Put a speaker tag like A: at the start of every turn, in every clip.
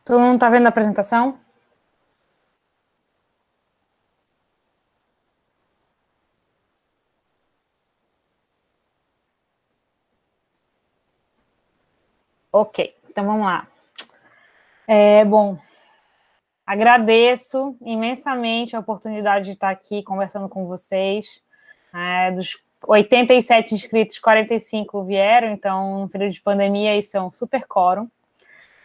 A: Todo mundo está vendo a apresentação? Ok, então vamos lá. Bom, agradeço imensamente a oportunidade de estar aqui conversando com vocês. Dos 87 inscritos, 45 vieram, então, no período de pandemia, isso é um super quórum.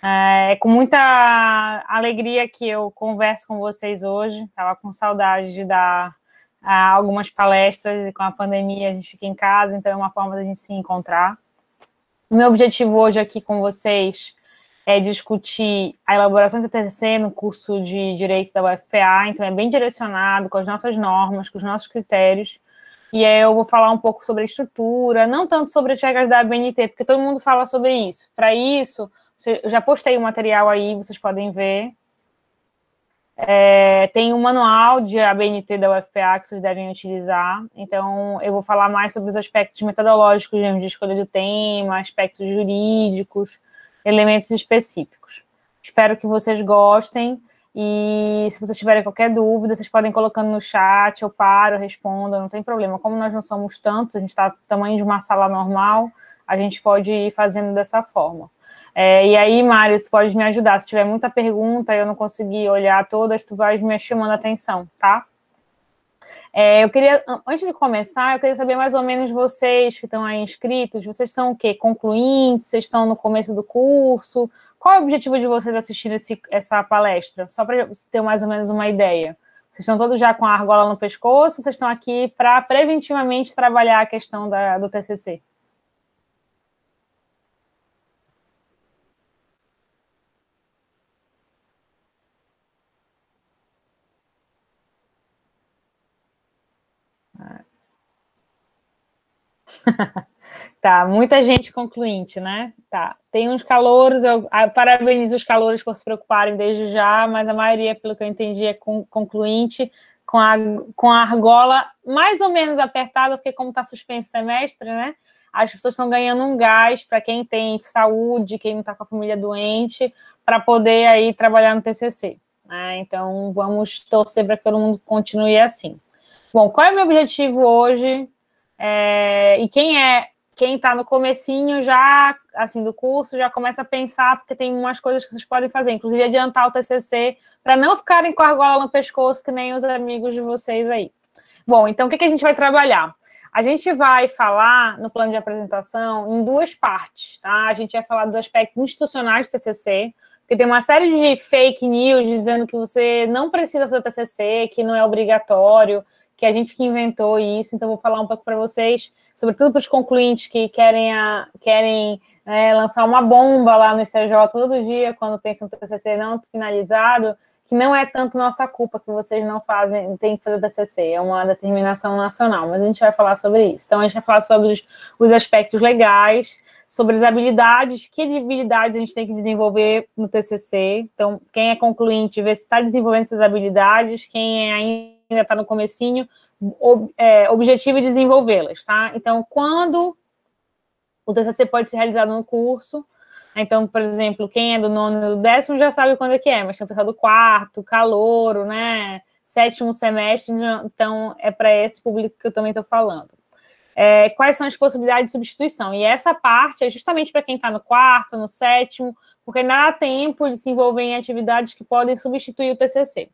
A: É com muita alegria que eu converso com vocês hoje. Estava com saudade de dar algumas palestras, e com a pandemia a gente fica em casa, então é uma forma da gente se encontrar. O meu objetivo hoje aqui com vocês é discutir a elaboração do TCC no curso de Direito da UFPA, então é bem direcionado com as nossas normas, com os nossos critérios, e aí eu vou falar um pouco sobre a estrutura, não tanto sobre as regras da ABNT, porque todo mundo fala sobre isso. Para isso, eu já postei o material aí, vocês podem ver. Tem um manual de ABNT da UFPA que vocês devem utilizar, então eu vou falar mais sobre os aspectos metodológicos de escolha do tema, aspectos jurídicos, elementos específicos. Espero que vocês gostem, e se vocês tiverem qualquer dúvida, vocês podem ir colocando no chat, eu paro, eu respondo, não tem problema. Como nós não somos tantos, a gente está do tamanho de uma sala normal, a gente pode ir fazendo dessa forma. E aí, Mário, tu pode me ajudar. Se tiver muita pergunta e eu não conseguir olhar todas, tu vai me chamando a atenção, tá? Eu queria, antes de começar, eu queria saber mais ou menos vocês que estão aí inscritos, vocês são o quê? Concluintes? Vocês estão no começo do curso? Qual é o objetivo de vocês assistirem essa palestra? Só para ter mais ou menos uma ideia. Vocês estão todos já com a argola no pescoço ou vocês estão aqui para preventivamente trabalhar a questão do TCC? Tá, muita gente concluinte, né? Tá, tem uns calouros, eu parabenizo os calouros por se preocuparem desde já, mas a maioria, pelo que eu entendi, é concluinte, com a argola mais ou menos apertada, porque como está suspenso o semestre, né? As pessoas estão ganhando um gás para quem tem saúde, quem não está com a família doente, para poder aí trabalhar no TCC. Né? Então, vamos torcer para que todo mundo continue assim. Bom, qual é o meu objetivo hoje? E quem está no comecinho já, assim, do curso, já começa a pensar, porque tem umas coisas que vocês podem fazer, inclusive adiantar o TCC, para não ficarem com a argola no pescoço, que nem os amigos de vocês aí. Bom, então o que a gente vai trabalhar? A gente vai falar, no plano de apresentação, em duas partes, tá? A gente vai falar dos aspectos institucionais do TCC, porque tem uma série de fake news dizendo que você não precisa fazer o TCC, que não é obrigatório, que a gente que inventou isso, então vou falar um pouco para vocês, sobretudo para os concluintes que querem lançar uma bomba lá no ICJ todo dia, quando pensam no TCC não finalizado, que não é tanto nossa culpa que vocês não tem que fazer o TCC, é uma determinação nacional, mas a gente vai falar sobre isso. Então, a gente vai falar sobre os aspectos legais, sobre as habilidades, que habilidades a gente tem que desenvolver no TCC. Então, quem é concluinte, vê se está desenvolvendo essas habilidades, quem ainda está no comecinho, objetivo é desenvolvê-las, tá? Então, quando o TCC pode ser realizado no curso, então, por exemplo, quem é do 9º e do 10º já sabe quando é que é, mas tem o pessoal do 4º, calouro, né, 7º semestre, então é para esse público que eu também estou falando. Quais são as possibilidades de substituição? E essa parte é justamente para quem está no 4º, no 7º, porque ainda há tempo de se envolver em atividades que podem substituir o TCC.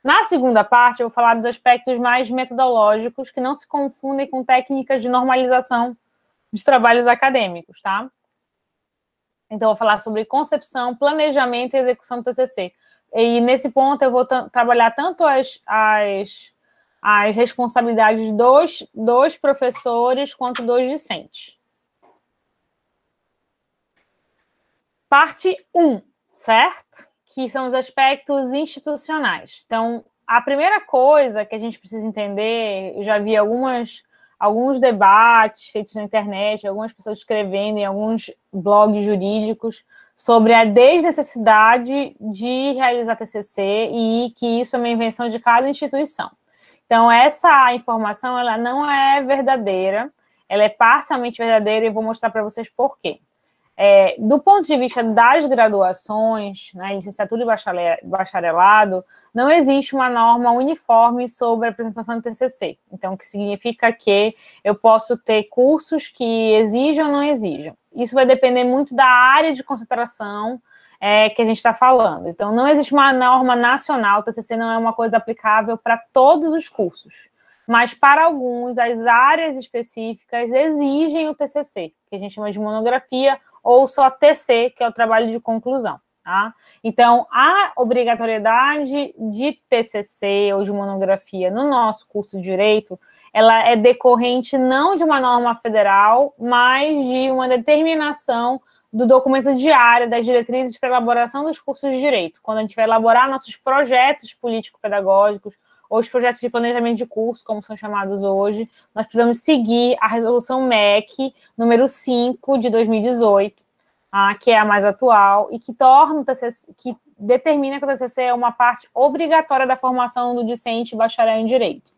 A: Na segunda parte, eu vou falar dos aspectos mais metodológicos, que não se confundem com técnicas de normalização de trabalhos acadêmicos, tá? Então, eu vou falar sobre concepção, planejamento e execução do TCC. E nesse ponto, eu vou trabalhar tanto as responsabilidades dos professores quanto dos discentes. Parte 1, certo? Que são os aspectos institucionais. Então, a primeira coisa que a gente precisa entender, eu já vi alguns debates feitos na internet, algumas pessoas escrevendo em alguns blogs jurídicos sobre a desnecessidade de realizar TCC e que isso é uma invenção de cada instituição. Então, essa informação, ela não é verdadeira, ela é parcialmente verdadeira e eu vou mostrar para vocês por quê. Do ponto de vista das graduações, né, licenciatura e bacharelado, não existe uma norma uniforme sobre a apresentação do TCC. Então, o que significa que eu posso ter cursos que exijam ou não exijam. Isso vai depender muito da área de concentração que a gente está falando. Então, não existe uma norma nacional, o TCC não é uma coisa aplicável para todos os cursos. Mas, para alguns, as áreas específicas exigem o TCC, que a gente chama de monografia, ou só TC, que é o trabalho de conclusão. Tá? Então, a obrigatoriedade de TCC ou de monografia no nosso curso de Direito, ela é decorrente não de uma norma federal, mas de uma determinação do documento diário das diretrizes para elaboração dos cursos de Direito. Quando a gente vai elaborar nossos projetos político-pedagógicos, ou os projetos de planejamento de curso, como são chamados hoje, nós precisamos seguir a resolução MEC número 5 de 2018, que é a mais atual, e que torna o TCC, que determina que o TCC é uma parte obrigatória da formação do discente bacharel em Direito.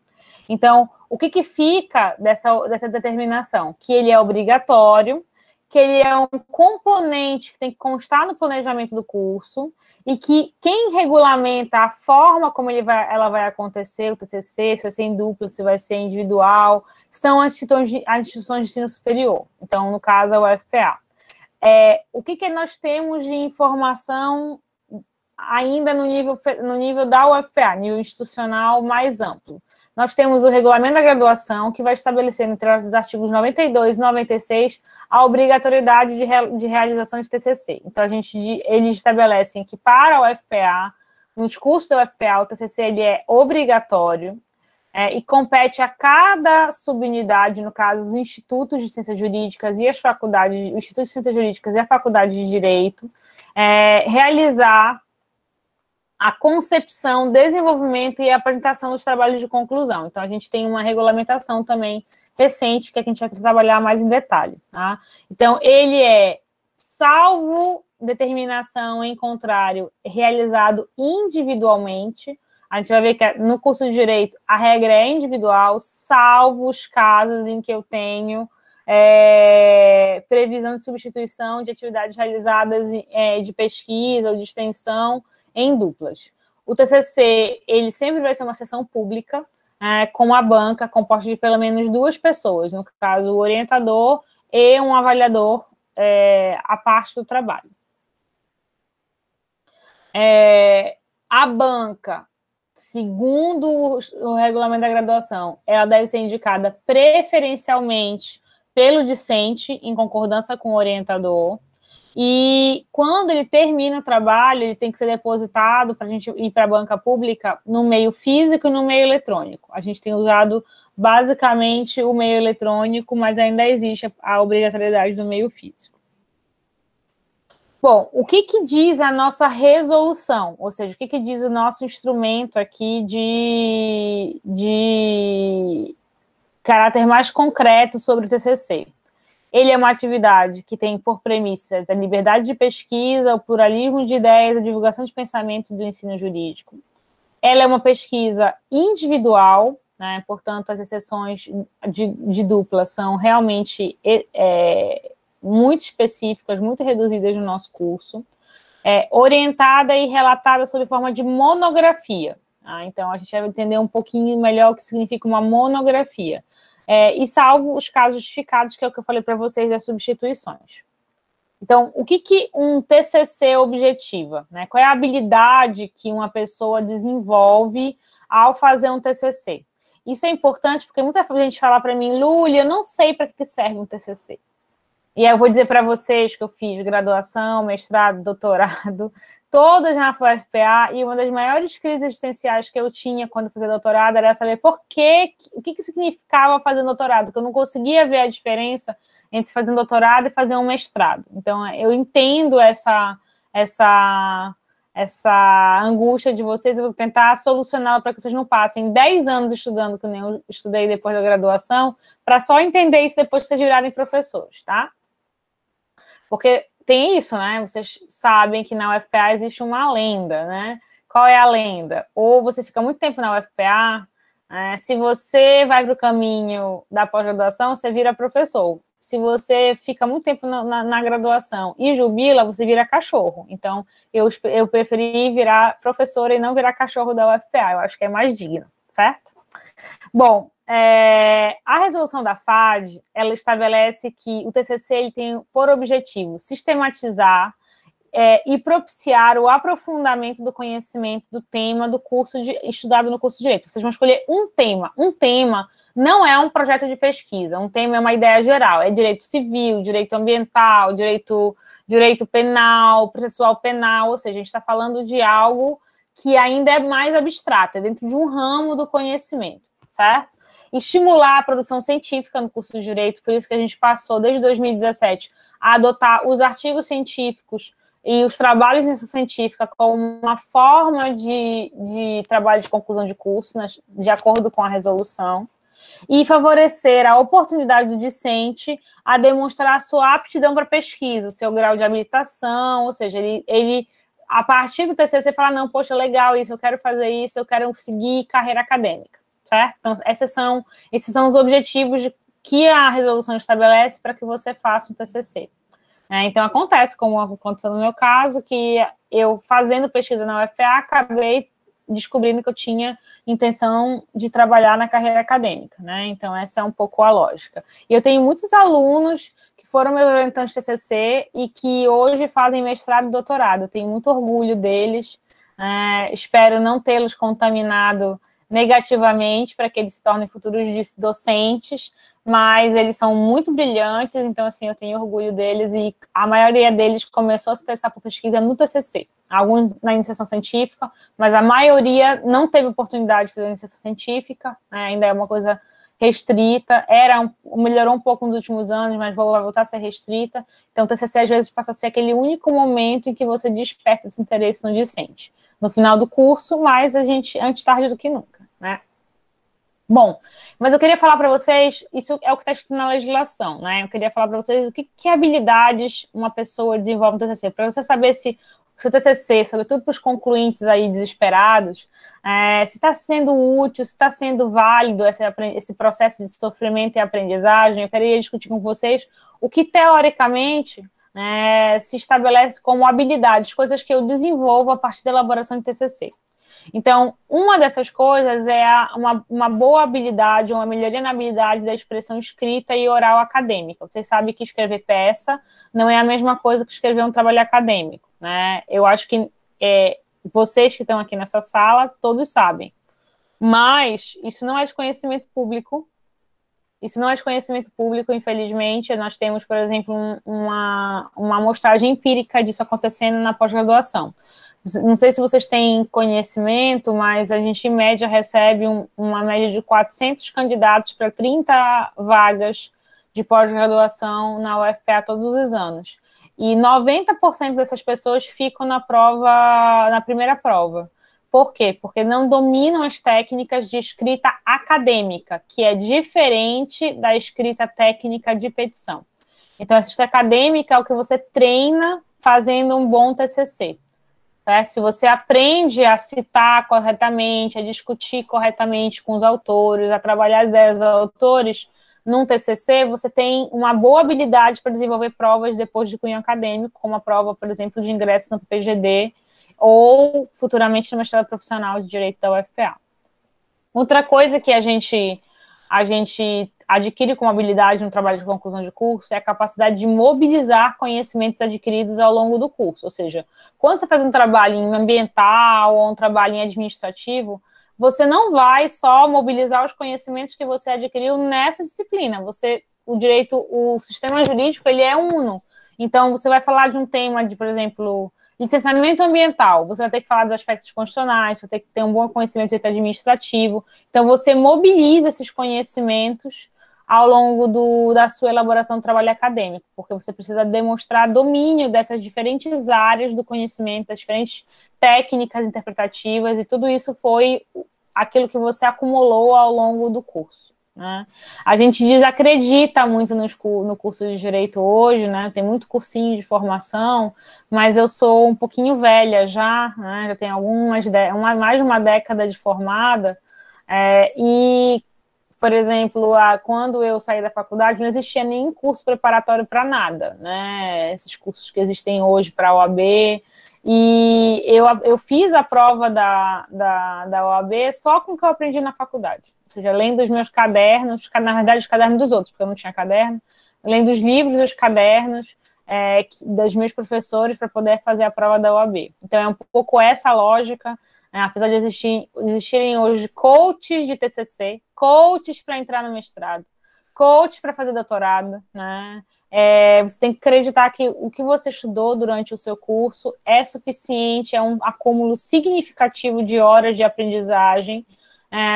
A: Então, o que fica dessa determinação? Que ele é obrigatório, que ele é um componente que tem que constar no planejamento do curso, e que quem regulamenta a forma como ela vai acontecer, o TCC, se vai ser em dupla, se vai ser individual, são as instituições de ensino superior. Então, no caso, é o UFPA. O que nós temos de informação ainda no nível da UFPA, nível institucional mais amplo? Nós temos o regulamento da graduação, que vai estabelecer, entre os artigos 92 e 96, a obrigatoriedade de realização de TCC. Então, eles estabelecem que para a UFPA, nos cursos da UFPA, o TCC ele é obrigatório e compete a cada subunidade, no caso, os institutos de ciências jurídicas e as faculdades, o Instituto de Ciências Jurídicas e a Faculdade de Direito, realizar a concepção, desenvolvimento e apresentação dos trabalhos de conclusão. Então, a gente tem uma regulamentação também recente, que a gente vai trabalhar mais em detalhe. Tá? Então, ele salvo determinação em contrário, realizado individualmente. A gente vai ver que no curso de Direito a regra é individual, salvo os casos em que eu tenho previsão de substituição de atividades realizadas de pesquisa ou de extensão em duplas. O TCC, ele sempre vai ser uma sessão pública, com a banca composta de pelo menos 2 pessoas, no caso, o orientador e um avaliador à parte do trabalho. A banca, segundo o regulamento da graduação, ela deve ser indicada preferencialmente pelo discente, em concordância com o orientador, e quando ele termina o trabalho, ele tem que ser depositado para a gente ir para a banca pública no meio físico e no meio eletrônico. A gente tem usado basicamente o meio eletrônico, mas ainda existe a obrigatoriedade do meio físico. Bom, o que diz a nossa resolução? Ou seja, o que diz o nosso instrumento aqui de caráter mais concreto sobre o TCC? Ele é uma atividade que tem por premissas a liberdade de pesquisa, o pluralismo de ideias, a divulgação de pensamento do ensino jurídico. Ela é uma pesquisa individual, né? Portanto, as exceções de dupla são realmente muito específicas, muito reduzidas no nosso curso, orientada e relatada sob forma de monografia. Tá? Então, a gente vai entender um pouquinho melhor o que significa uma monografia. E salvo os casos justificados, que é o que eu falei para vocês das substituições. Então, o que um TCC objetiva? Né? Qual é a habilidade que uma pessoa desenvolve ao fazer um TCC? Isso é importante porque muita gente fala para mim, Lúlia, eu não sei para que serve um TCC. E aí eu vou dizer para vocês que eu fiz graduação, mestrado, doutorado, todas na UFPA, e uma das maiores crises existenciais que eu tinha quando eu fazia doutorado era saber o que significava fazer doutorado, porque eu não conseguia ver a diferença entre fazer um doutorado e fazer um mestrado. Então, eu entendo essa angústia de vocês, eu vou tentar solucioná-la para que vocês não passem 10 anos estudando, que nem eu estudei depois da graduação, para só entender isso depois que vocês virarem professores, tá? Porque tem isso, né? Vocês sabem que na UFPA existe uma lenda, né? Qual é a lenda? Ou você fica muito tempo na UFPA, se você vai para o caminho da pós-graduação, você vira professor. se você fica muito tempo na graduação e jubila, você vira cachorro. Então, eu preferi virar professora e não virar cachorro da UFPA. Eu acho que é mais digno, certo? Bom, a resolução da FAD, ela estabelece que o TCC ele tem por objetivo sistematizar e propiciar o aprofundamento do conhecimento do tema do curso estudado no curso de Direito. Vocês vão escolher um tema. Um tema não é um projeto de pesquisa, um tema é uma ideia geral, é direito civil, direito ambiental, direito penal, processual penal, ou seja, a gente está falando de algo que ainda é mais abstrato, é dentro de um ramo do conhecimento, certo? Estimular a produção científica no curso de Direito, por isso que a gente passou, desde 2017, a adotar os artigos científicos e os trabalhos de iniciação científica como uma forma de trabalho de conclusão de curso, né, de acordo com a resolução, e favorecer a oportunidade do discente a demonstrar a sua aptidão para pesquisa, o seu grau de habilitação, ou seja, ele a partir do TCC fala, não, poxa, legal isso, eu quero fazer isso, eu quero seguir carreira acadêmica, certo? Então, esses são os objetivos que a resolução estabelece para que você faça um TCC. Então, acontece, como aconteceu no meu caso, que eu, fazendo pesquisa na UFPA, acabei descobrindo que eu tinha intenção de trabalhar na carreira acadêmica, né? Então, essa é um pouco a lógica. E eu tenho muitos alunos que foram meus orientantes de TCC e que hoje fazem mestrado e doutorado. Eu tenho muito orgulho deles, espero não tê-los contaminado negativamente para que eles se tornem futuros docentes, mas eles são muito brilhantes, então, assim, eu tenho orgulho deles e a maioria deles começou a se interessar por pesquisa no TCC. Alguns na iniciação científica, mas a maioria não teve oportunidade de fazer iniciação científica, ainda é uma coisa restrita, melhorou um pouco nos últimos anos, mas vai voltar a ser restrita. Então, o TCC, às vezes, passa a ser aquele único momento em que você desperta esse interesse no discente. No final do curso, mas antes tarde do que nunca, né? Bom, mas eu queria falar para vocês, isso é o que está escrito na legislação, né? Eu queria falar para vocês o que habilidades uma pessoa desenvolve no TCC, para você saber se o seu TCC, sobretudo para os concluintes aí desesperados, se está sendo útil, se está sendo válido esse processo de sofrimento e aprendizagem. Eu queria discutir com vocês o que, teoricamente, se estabelece como habilidades, coisas que eu desenvolvo a partir da elaboração de TCC. Então, uma dessas coisas é uma boa habilidade, uma melhoria na habilidade da expressão escrita e oral acadêmica. Vocês sabem que escrever peça não é a mesma coisa que escrever um trabalho acadêmico, né? Eu acho que vocês que estão aqui nessa sala, todos sabem. Mas isso não é de conhecimento público. Isso não é de conhecimento público, infelizmente. Nós temos, por exemplo, uma amostragem empírica disso acontecendo na pós-graduação. Não sei se vocês têm conhecimento, mas a gente, em média, recebe uma média de 400 candidatos para 30 vagas de pós-graduação na UFPA todos os anos. E 90% dessas pessoas ficam na primeira prova. Por quê? Porque não dominam as técnicas de escrita acadêmica, que é diferente da escrita técnica de petição. Então, a escrita acadêmica é o que você treina fazendo um bom TCC. Se você aprende a citar corretamente, a discutir corretamente com os autores, a trabalhar as ideias dos autores, num TCC, você tem uma boa habilidade para desenvolver provas depois de cunho acadêmico, como a prova, por exemplo, de ingresso no PGD, ou futuramente no mestrado profissional de Direito da UFPA. Outra coisa que a gente adquire como habilidade no trabalho de conclusão de curso é a capacidade de mobilizar conhecimentos adquiridos ao longo do curso. Ou seja, quando você faz um trabalho em ambiental ou um trabalho em administrativo, você não vai só mobilizar os conhecimentos que você adquiriu nessa disciplina. O sistema jurídico, ele é uno. Então, você vai falar de um tema de, por exemplo, licenciamento ambiental, você vai ter que falar dos aspectos constitucionais, vai ter que ter um bom conhecimento do direito administrativo. Então, você mobiliza esses conhecimentos ao longo da sua elaboração do trabalho acadêmico, porque você precisa demonstrar domínio dessas diferentes áreas do conhecimento, das diferentes técnicas interpretativas, e tudo isso foi aquilo que você acumulou ao longo do curso, né? A gente desacredita muito no curso de Direito hoje, né? Tem muito cursinho de formação, mas eu sou um pouquinho velha já, né? Já tenho mais de uma década de formada, e por exemplo, quando eu saí da faculdade, não existia nenhum curso preparatório para nada, né? Esses cursos que existem hoje para a OAB. E eu fiz a prova da OAB só com o que eu aprendi na faculdade. Ou seja, lendo os meus cadernos, na verdade, os cadernos dos outros, porque eu não tinha caderno, lendo os livros dos cadernos dos meus professores para poder fazer a prova da OAB. Então, é um pouco essa lógica, né? Apesar de existirem hoje coaches de TCC, coaches para entrar no mestrado, coaches para fazer doutorado, né? Você tem que acreditar que o que você estudou durante o seu curso é suficiente, é um acúmulo significativo de horas de aprendizagem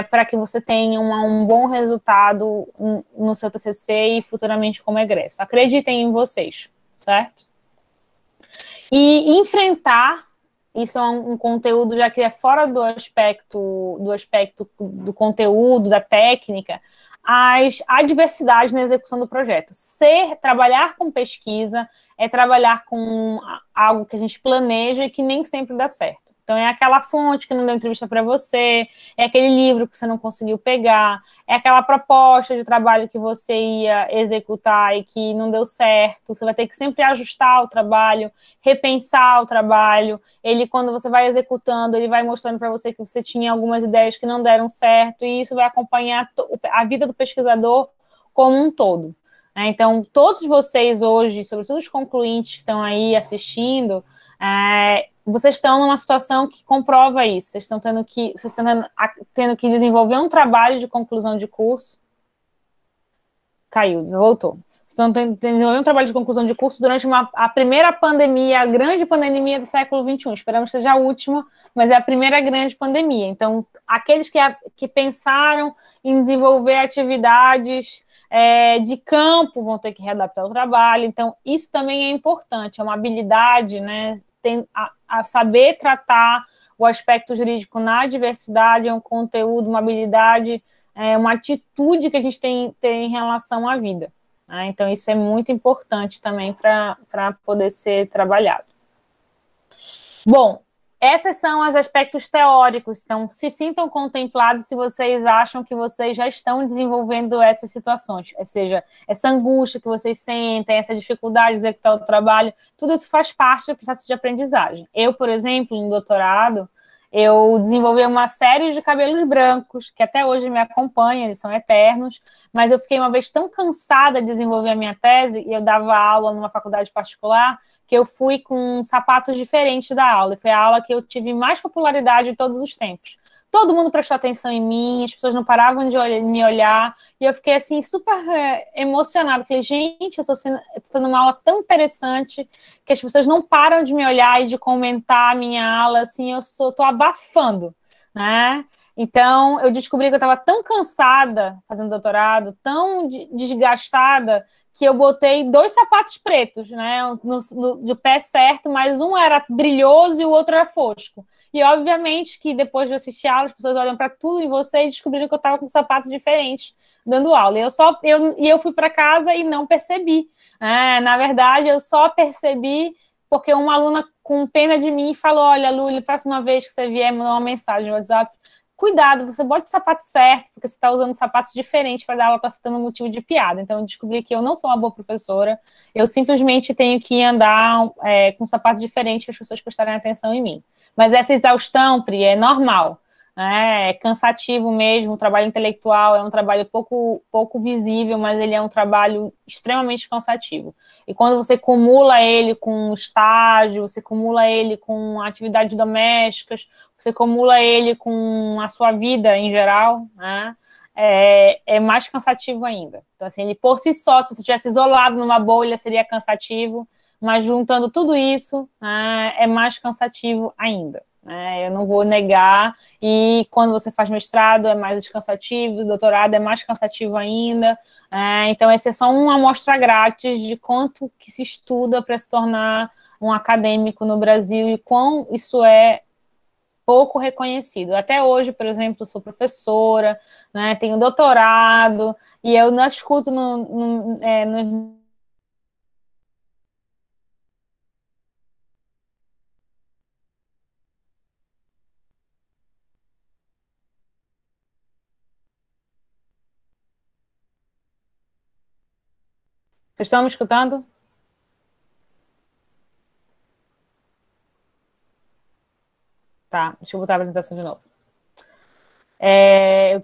A: para que você tenha um bom resultado no seu TCC e futuramente como egresso. Acreditem em vocês, certo? E enfrentar, isso é um conteúdo já que é fora do aspecto do conteúdo, da técnica, as adversidades na execução do projeto. Trabalhar com pesquisa é trabalhar com algo que a gente planeja e que nem sempre dá certo. Então, é aquela fonte que não deu entrevista para você, é aquele livro que você não conseguiu pegar, é aquela proposta de trabalho que você ia executar e que não deu certo. Você vai ter que sempre ajustar o trabalho, repensar o trabalho. Ele, quando você vai executando, ele vai mostrando para você que você tinha algumas ideias que não deram certo, e isso vai acompanhar a vida do pesquisador como um todo. Então, todos vocês hoje, sobretudo os concluintes que estão aí assistindo, vocês estão numa situação que comprova isso. Vocês estão tendo que desenvolver um trabalho de conclusão de curso. Caiu, voltou. Estão desenvolvendo um trabalho de conclusão de curso durante a primeira pandemia, a grande pandemia do século XXI. Esperamos que seja a última, mas é a primeira grande pandemia. Então, aqueles que pensaram em desenvolver atividades de campo vão ter que readaptar o trabalho. Então, isso também é importante, é uma habilidade, né? A saber tratar o aspecto jurídico na diversidade, é um conteúdo, uma habilidade, uma atitude que a gente tem em relação à vida. Né? Então, isso é muito importante também para poder ser trabalhado. Bom, esses são os aspectos teóricos, então se sintam contemplados se vocês acham que vocês já estão desenvolvendo essas situações, ou seja, essa angústia que vocês sentem, essa dificuldade de executar o trabalho, tudo isso faz parte do processo de aprendizagem. Eu, por exemplo, no doutorado, eu desenvolvi uma série de cabelos brancos, que até hoje me acompanham, eles são eternos, mas eu fiquei uma vez tão cansada de desenvolver a minha tese, e eu dava aula numa faculdade particular, que eu fui com sapatos diferentes da aula, e foi a aula que eu tive mais popularidade de todos os tempos. Todo mundo prestou atenção em mim, as pessoas não paravam de me olhar, e eu fiquei, assim, super emocionada. Falei, gente, eu tô fazendo uma aula tão interessante, que as pessoas não param de me olhar e de comentar a minha aula, assim, tô abafando, né? Então, eu descobri que eu estava tão cansada fazendo doutorado, tão desgastada, que eu botei 2 sapatos pretos, né, de pé certo, mas um era brilhoso e o outro era fosco. E, obviamente, que depois de assistir a aula, as pessoas olham para tudo em você e descobriram que eu estava com sapatos diferentes dando aula. E eu fui para casa e não percebi. Na verdade, eu só percebi porque uma aluna, com pena de mim, falou, olha, Luli, próxima vez que você vier mandar uma mensagem no WhatsApp, cuidado, você bote o sapato certo, porque você está usando sapatos diferentes para dar aula, está citando um motivo de piada. Então, eu descobri que eu não sou uma boa professora, eu simplesmente tenho que andar com sapatos diferentes para as pessoas prestarem atenção em mim. Mas essa exaustão, Pri, é normal. É cansativo mesmo, o trabalho intelectual é um trabalho pouco visível, mas ele é um trabalho extremamente cansativo. E quando você cumula ele com estágio, você cumula ele com atividades domésticas, você cumula ele com a sua vida em geral, né? É mais cansativo ainda. Então, assim, ele por si só, se você estivesse isolado numa bolha, seria cansativo, mas juntando tudo isso, né, é mais cansativo ainda. Eu não vou negar, e quando você faz mestrado é mais cansativo, doutorado é mais cansativo ainda, então esse é só uma amostra grátis de quanto que se estuda para se tornar um acadêmico no Brasil e quão isso é pouco reconhecido. Até hoje, por exemplo, sou professora, né, tenho doutorado, e eu não escuto no Vocês estão me escutando? Tá, deixa eu botar a apresentação de novo. Eu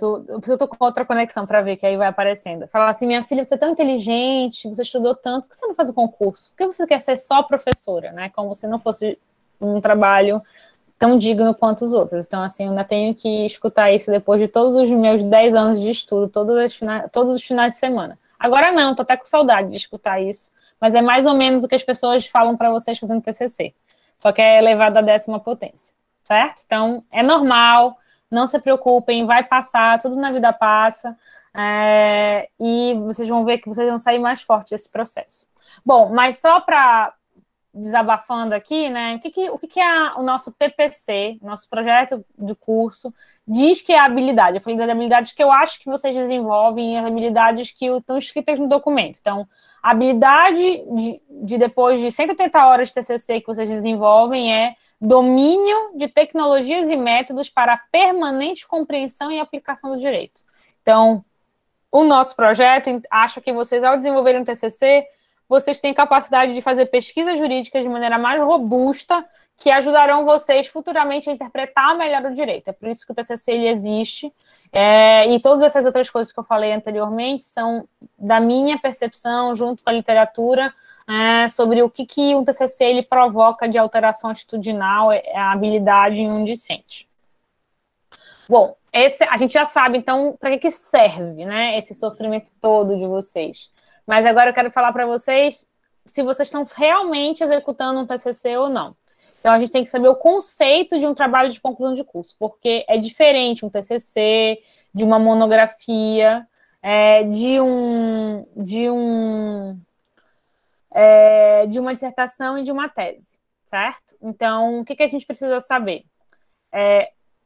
A: tô com outra conexão para ver, que aí vai aparecendo. Falar assim, minha filha, você é tão inteligente, você estudou tanto, por que você não faz o concurso? Por que você quer ser só professora, né? Como se não fosse um trabalho tão digno quanto os outros. Então, assim, eu ainda tenho que escutar isso depois de todos os meus 10 anos de estudo, todos os finais de semana. Agora não, tô até com saudade de escutar isso, mas é mais ou menos o que as pessoas falam para vocês fazendo TCC, só que é elevado à 10ª potência, certo? Então, é normal, não se preocupem, vai passar, tudo na vida passa, e vocês vão ver que vocês vão sair mais fortes desse processo. Bom, mas só para desabafando aqui, né? O que é o nosso PPC, nosso projeto de curso, diz que é a habilidade. Eu falei das habilidades que eu acho que vocês desenvolvem e as habilidades que estão escritas no documento. Então, a habilidade de depois de 180 horas de TCC que vocês desenvolvem é domínio de tecnologias e métodos para a permanente compreensão e aplicação do direito. Então, o nosso projeto acha que vocês, ao desenvolverem um TCC, vocês têm capacidade de fazer pesquisas jurídicas de maneira mais robusta, que ajudarão vocês futuramente a interpretar melhor o direito. É por isso que o TCC ele existe. E todas essas outras coisas que eu falei anteriormente são da minha percepção, junto com a literatura, sobre o que um TCC ele provoca de alteração atitudinal, a habilidade em um discente. Bom, a gente já sabe, então, para que serve, né, esse sofrimento todo de vocês. Mas agora eu quero falar para vocês se vocês estão realmente executando um TCC ou não. Então, a gente tem que saber o conceito de um trabalho de conclusão de curso, porque é diferente um TCC, de uma monografia, de uma dissertação e de uma tese, certo? Então, o que a gente precisa saber?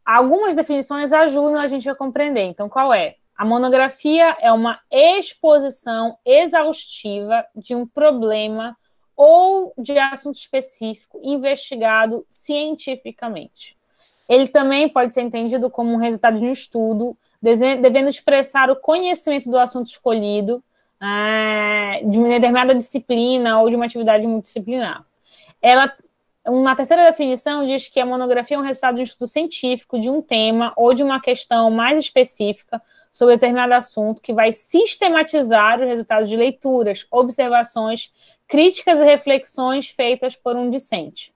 A: Algumas definições ajudam a gente a compreender. Então, qual é? A monografia é uma exposição exaustiva de um problema ou de assunto específico investigado cientificamente. Ele também pode ser entendido como um resultado de um estudo, devendo expressar o conhecimento do assunto escolhido, de uma determinada disciplina ou de uma atividade multidisciplinar. Na terceira definição, diz que a monografia é um resultado de um estudo científico de um tema ou de uma questão mais específica sobre determinado assunto que vai sistematizar os resultados de leituras, observações, críticas e reflexões feitas por um discente.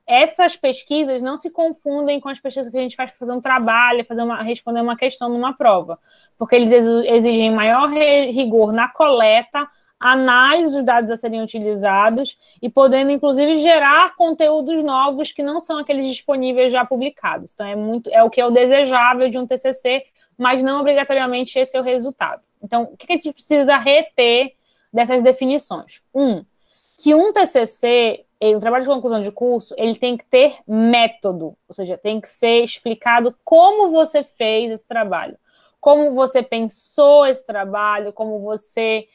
A: Essas pesquisas não se confundem com as pesquisas que a gente faz para fazer um trabalho, responder uma questão numa prova, porque eles exigem maior rigor na coleta, análise dos dados a serem utilizados e podendo, inclusive, gerar conteúdos novos que não são aqueles disponíveis já publicados. Então, é o que é o desejável de um TCC, mas não obrigatoriamente esse é o resultado. Então, o que a gente precisa reter dessas definições? Que um TCC, o trabalho de conclusão de curso, ele tem que ter método, ou seja, tem que ser explicado como você fez esse trabalho, como você pensou esse trabalho, como você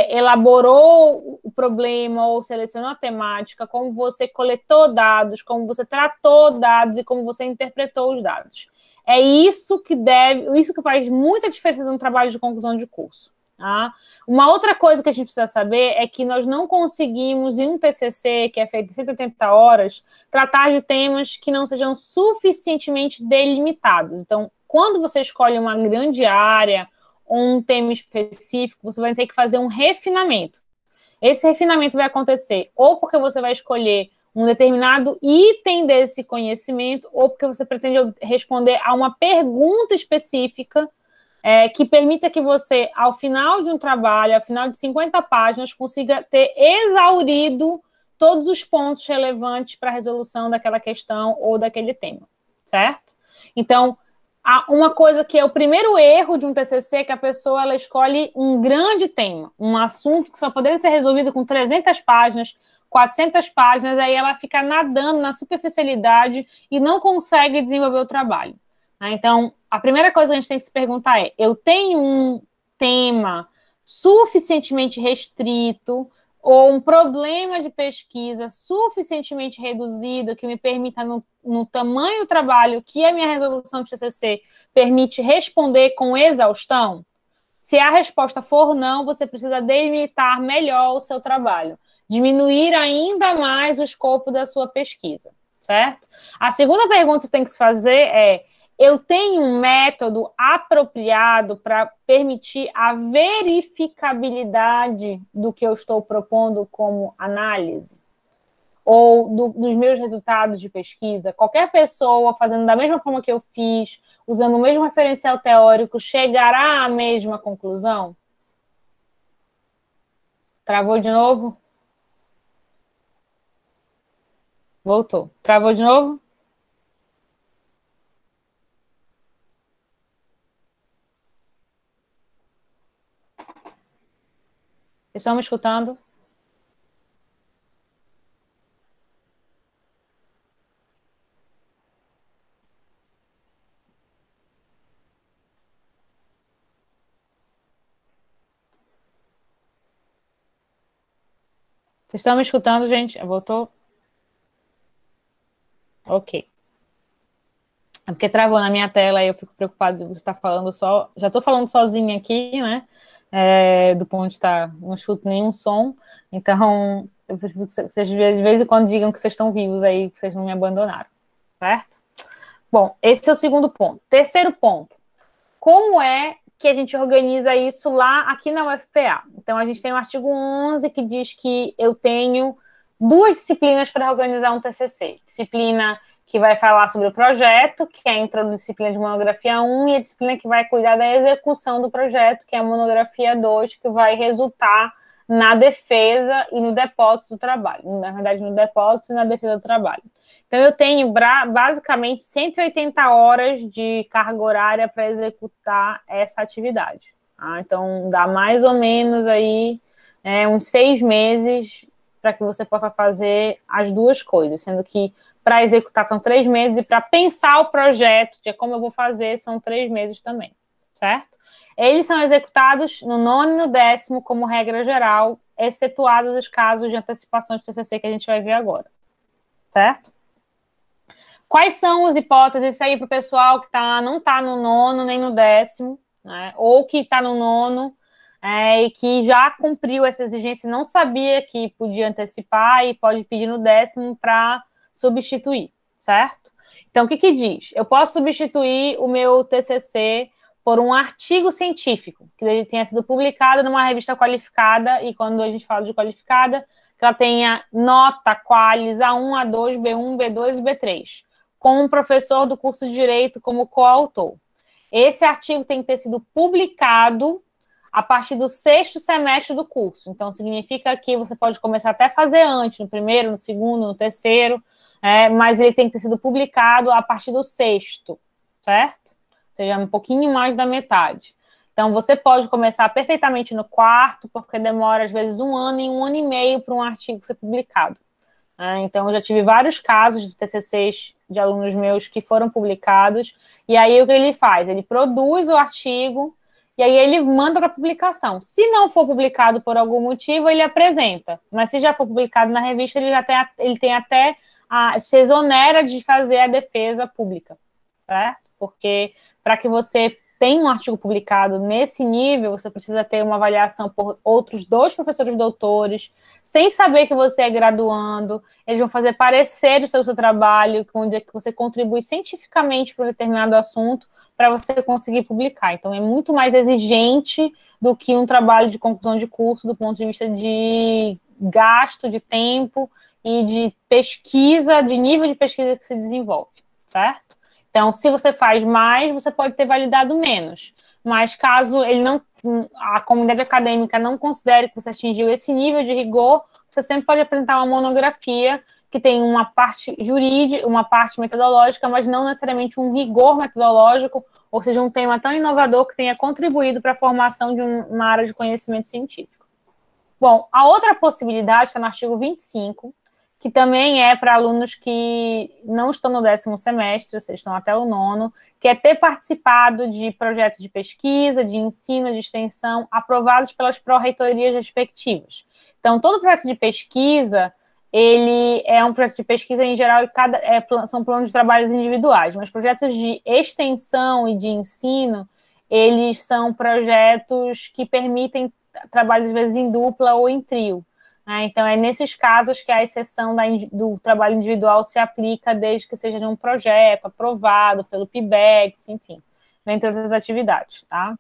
A: elaborou o problema ou selecionou a temática, como você coletou dados, como você tratou dados e como você interpretou os dados. É isso que faz muita diferença no trabalho de conclusão de curso. Tá? Uma outra coisa que a gente precisa saber é que nós não conseguimos, em um TCC, que é feito em 180 horas, tratar de temas que não sejam suficientemente delimitados. Então, quando você escolhe uma grande área ou um tema específico, você vai ter que fazer um refinamento. Esse refinamento vai acontecer ou porque você vai escolher um determinado item desse conhecimento, ou porque você pretende responder a uma pergunta específica que permita que você, ao final de um trabalho, ao final de 50 páginas, consiga ter exaurido todos os pontos relevantes para a resolução daquela questão ou daquele tema, certo? Então, uma coisa que é o primeiro erro de um TCC é que a pessoa ela escolhe um grande tema, um assunto que só poderia ser resolvido com 300 páginas, 400 páginas, aí ela fica nadando na superficialidade e não consegue desenvolver o trabalho. Então, a primeira coisa que a gente tem que se perguntar é: eu tenho um tema suficientemente restrito ou um problema de pesquisa suficientemente reduzido que me permita, no tamanho do trabalho que a minha resolução de TCC permite responder com exaustão? Se a resposta for não, você precisa delimitar melhor o seu trabalho, diminuir ainda mais o escopo da sua pesquisa, certo? A segunda pergunta que você tem que se fazer é: eu tenho um método apropriado para permitir a verificabilidade do que eu estou propondo como análise? Ou dos meus resultados de pesquisa? Qualquer pessoa fazendo da mesma forma que eu fiz, usando o mesmo referencial teórico, chegará à mesma conclusão? Travou de novo? Voltou. Travou de novo? Estão me escutando? Vocês estão me escutando, gente? Voltou? Ok. É porque travou na minha tela e eu fico preocupada se você está falando só. Já estou falando sozinha aqui, né? Do ponto de estar, não escuto nenhum som. Então, eu preciso que vocês de vez em quando digam que vocês estão vivos aí, que vocês não me abandonaram, certo? Bom, esse é o segundo ponto. Terceiro ponto. Como é que a gente organiza isso lá aqui na UFPA? Então, a gente tem o artigo 11 que diz que eu tenho 2 disciplinas para organizar um TCC. Disciplina que vai falar sobre o projeto, que é a disciplina de monografia 1, e a disciplina que vai cuidar da execução do projeto, que é a monografia 2, que vai resultar na defesa e no depósito do trabalho. Na verdade, no depósito e na defesa do trabalho. Então, eu tenho basicamente 180 horas de carga horária para executar essa atividade. Tá? Então, dá mais ou menos aí uns 6 meses para que você possa fazer as duas coisas, sendo que para executar são 3 meses e para pensar o projeto de como eu vou fazer são 3 meses também, certo? Eles são executados no 9º e no 10º como regra geral, excetuados os casos de antecipação de TCC que a gente vai ver agora, certo? Quais são as hipóteses? Isso aí para o pessoal que não está no 9º nem no 10º, né? Ou que está no 9º e que já cumpriu essa exigência e não sabia que podia antecipar e pode pedir no 10º para substituir, certo? Então, o que diz? Eu posso substituir o meu TCC por um artigo científico que ele tenha sido publicado numa revista qualificada, e quando a gente fala de qualificada, que ela tenha nota qualis A1, A2, B1, B2 e B3, com um professor do curso de Direito como coautor. Esse artigo tem que ter sido publicado a partir do 6º semestre do curso. Então, significa que você pode começar até a fazer antes, no 1º, no 2º, no 3º, mas ele tem que ter sido publicado a partir do 6º, certo? Ou seja, um pouquinho mais da metade. Então, você pode começar perfeitamente no 4º, porque demora, às vezes, 1 ano e 1 ano e meio para um artigo ser publicado. Então, eu já tive vários casos de TCCs de alunos meus que foram publicados, e aí o que ele faz? Ele produz o artigo, e aí ele manda para publicação. Se não for publicado por algum motivo, ele apresenta. Mas se já for publicado na revista, ele tem até se exonera de fazer a defesa pública, certo? Porque para que você tenha um artigo publicado nesse nível, você precisa ter uma avaliação por outros 2 professores doutores, sem saber que você é graduando. Eles vão fazer pareceres sobre o seu trabalho, que vão dizer que você contribui cientificamente para um determinado assunto, para você conseguir publicar. Então, é muito mais exigente do que um trabalho de conclusão de curso, do ponto de vista de gasto de tempo e de pesquisa, de nível de pesquisa que se desenvolve, certo? Então, se você faz mais, você pode ter validado menos. Mas caso a comunidade acadêmica não considere que você atingiu esse nível de rigor, você sempre pode apresentar uma monografia que tem uma parte jurídica, uma parte metodológica, mas não necessariamente um rigor metodológico, ou seja, um tema tão inovador que tenha contribuído para a formação de uma área de conhecimento científico. Bom, a outra possibilidade está no artigo 25, que também é para alunos que não estão no 10º semestre, ou seja, estão até o 9º, que é ter participado de projetos de pesquisa, de ensino, de extensão, aprovados pelas pró-reitorias respectivas. Então, todo projeto de pesquisa, ele é um projeto de pesquisa, em geral, são planos de trabalhos individuais, mas projetos de extensão e de ensino, eles são projetos que permitem trabalho, às vezes, em dupla ou em trio. Né? Então, é nesses casos que a exceção do trabalho individual se aplica desde que seja de um projeto aprovado pelo PIBEX, enfim, entre outras atividades, tá?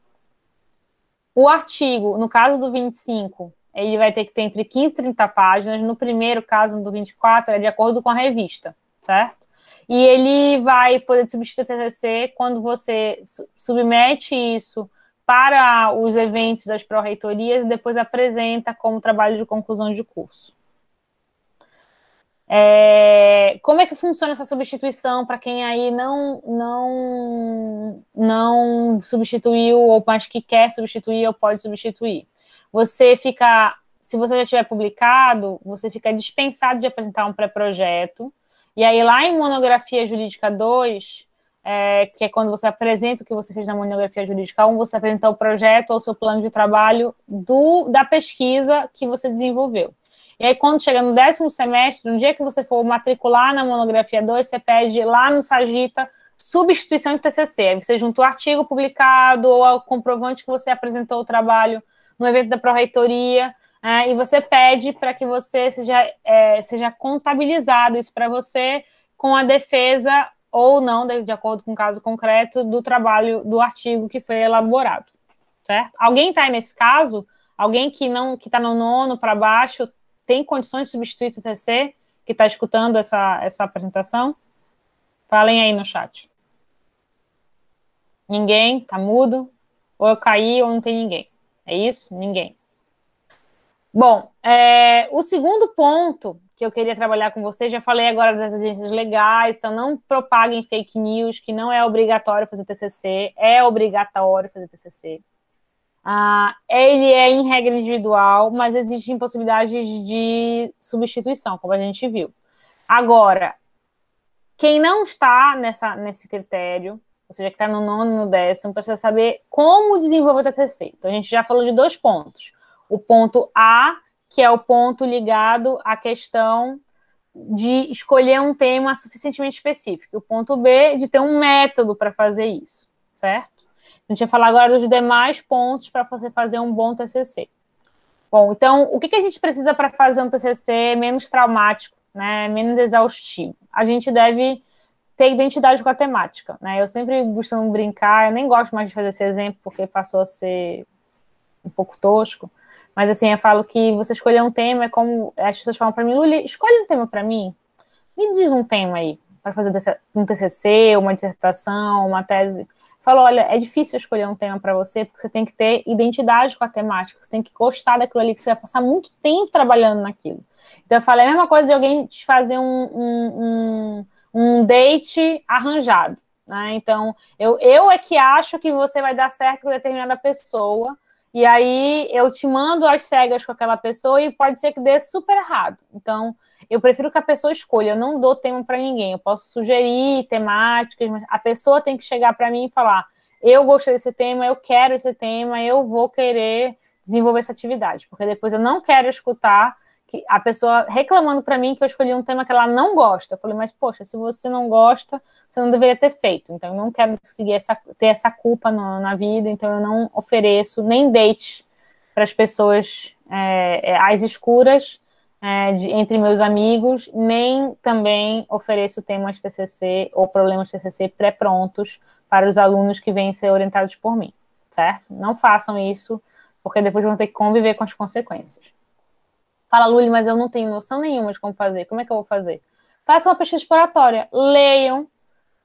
A: O artigo, no caso do 25, ele vai ter que ter entre 15 e 30 páginas. No primeiro caso, do 24, é de acordo com a revista, certo? E ele vai poder substituir o TCC quando você submete isso para os eventos das pró-reitorias e depois apresenta como trabalho de conclusão de curso. Como é que funciona essa substituição para quem aí não substituiu, ou mais que quer substituir ou pode substituir? Você fica, se você já tiver publicado, você fica dispensado de apresentar um pré-projeto, e aí lá em Monografia Jurídica 2, que é quando você apresenta o que você fez na Monografia Jurídica 1, você apresenta o projeto ou o seu plano de trabalho da pesquisa que você desenvolveu. E aí, quando chega no 10º semestre, no dia que você for matricular na Monografia 2, você pede lá no Sagita substituição de TCC. Aí você junta o artigo publicado ou o comprovante que você apresentou o trabalho no evento da pró-reitoria, e você pede para que você seja contabilizado isso para você com a defesa ou não, de acordo com o caso concreto, do trabalho, do artigo que foi elaborado, certo? Alguém está aí nesse caso? Alguém que está no 9º para baixo tem condições de substituir o TCC, que está escutando essa apresentação? Falem aí no chat. Ninguém? Está mudo? Ou eu caí ou não tem ninguém? É isso? Ninguém. Bom, o segundo ponto que eu queria trabalhar com vocês, já falei agora das exigências legais, então não propaguem fake news, que não é obrigatório fazer TCC, é obrigatório fazer TCC. Ele é em regra individual, mas existem possibilidades de substituição, como a gente viu. Agora, quem não está nesse critério, ou seja, que está no 9º e no 10º, precisa saber como desenvolver o TCC. Então, a gente já falou de 2 pontos. O ponto A, que é o ponto ligado à questão de escolher um tema suficientemente específico. O ponto B, de ter um método para fazer isso, certo? A gente vai falar agora dos demais pontos para você fazer um bom TCC. Bom, então, o que a gente precisa para fazer um TCC menos traumático, né, menos exaustivo? A gente deve ter identidade com a temática, né? Eu sempre costumo brincar, eu nem gosto mais de fazer esse exemplo, porque passou a ser um pouco tosco, mas assim, eu falo que você escolher um tema é como as pessoas falam para mim, Luli, escolhe um tema para mim, me diz um tema aí, para fazer um TCC, uma dissertação, uma tese. Falo, olha, é difícil escolher um tema para você, porque você tem que ter identidade com a temática, você tem que gostar daquilo ali, que você vai passar muito tempo trabalhando naquilo. Então, eu falo, é a mesma coisa de alguém te fazer um date arranjado, né? Então, eu é que acho que você vai dar certo com determinada pessoa, e aí eu te mando às cegas com aquela pessoa e pode ser que dê super errado. Então, eu prefiro que a pessoa escolha, eu não dou tema para ninguém, eu posso sugerir temáticas, mas a pessoa tem que chegar para mim e falar, eu gostei desse tema, eu quero esse tema, eu vou querer desenvolver essa atividade, porque depois eu não quero escutar a pessoa reclamando para mim que eu escolhi um tema que ela não gosta. Eu falei, mas poxa, se você não gosta, você não deveria ter feito. Então eu não quero ter essa culpa na vida, então eu não ofereço nem date para as pessoas às escuras entre meus amigos, nem também ofereço temas TCC ou problemas TCC pré-prontos para os alunos que vêm ser orientados por mim, certo? Não façam isso, porque depois vão ter que conviver com as consequências. Fala, Luli, mas eu não tenho noção nenhuma de como fazer. Como é que eu vou fazer? Façam uma pesquisa exploratória. Leiam,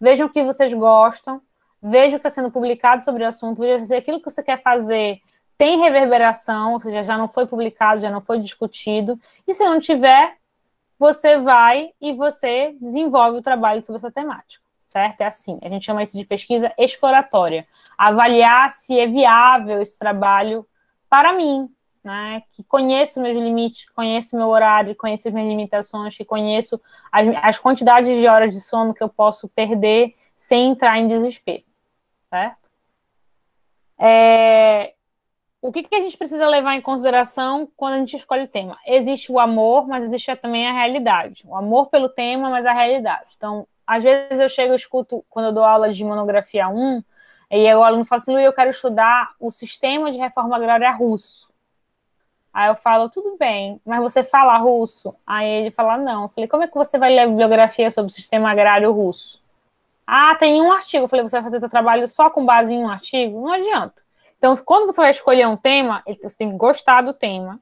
A: vejam o que vocês gostam, vejam o que está sendo publicado sobre o assunto, vejam se aquilo que você quer fazer tem reverberação, ou seja, já não foi publicado, já não foi discutido. E se não tiver, você vai e você desenvolve o trabalho sobre essa temática, certo? É assim, a gente chama isso de pesquisa exploratória. Avaliar se é viável esse trabalho para mim, né, que conheço meus limites, conheço meu horário, conheço as minhas limitações, que conheço as quantidades de horas de sono que eu posso perder sem entrar em desespero, certo? O que a gente precisa levar em consideração quando a gente escolhe o tema? Existe o amor, mas existe também a realidade. O amor pelo tema, mas a realidade. Então, às vezes eu chego e escuto, quando eu dou aula de monografia 1, E aí o aluno fala assim, Lu, eu quero estudar o sistema de reforma agrária russo. Aí eu falo, tudo bem, mas você fala russo? Aí ele fala, não. Eu falei, como é que você vai ler bibliografia sobre o sistema agrário russo? Ah, tem um artigo. Eu falei, você vai fazer seu trabalho só com base em um artigo? Não adianta. Então, quando você vai escolher um tema, você tem que gostar do tema,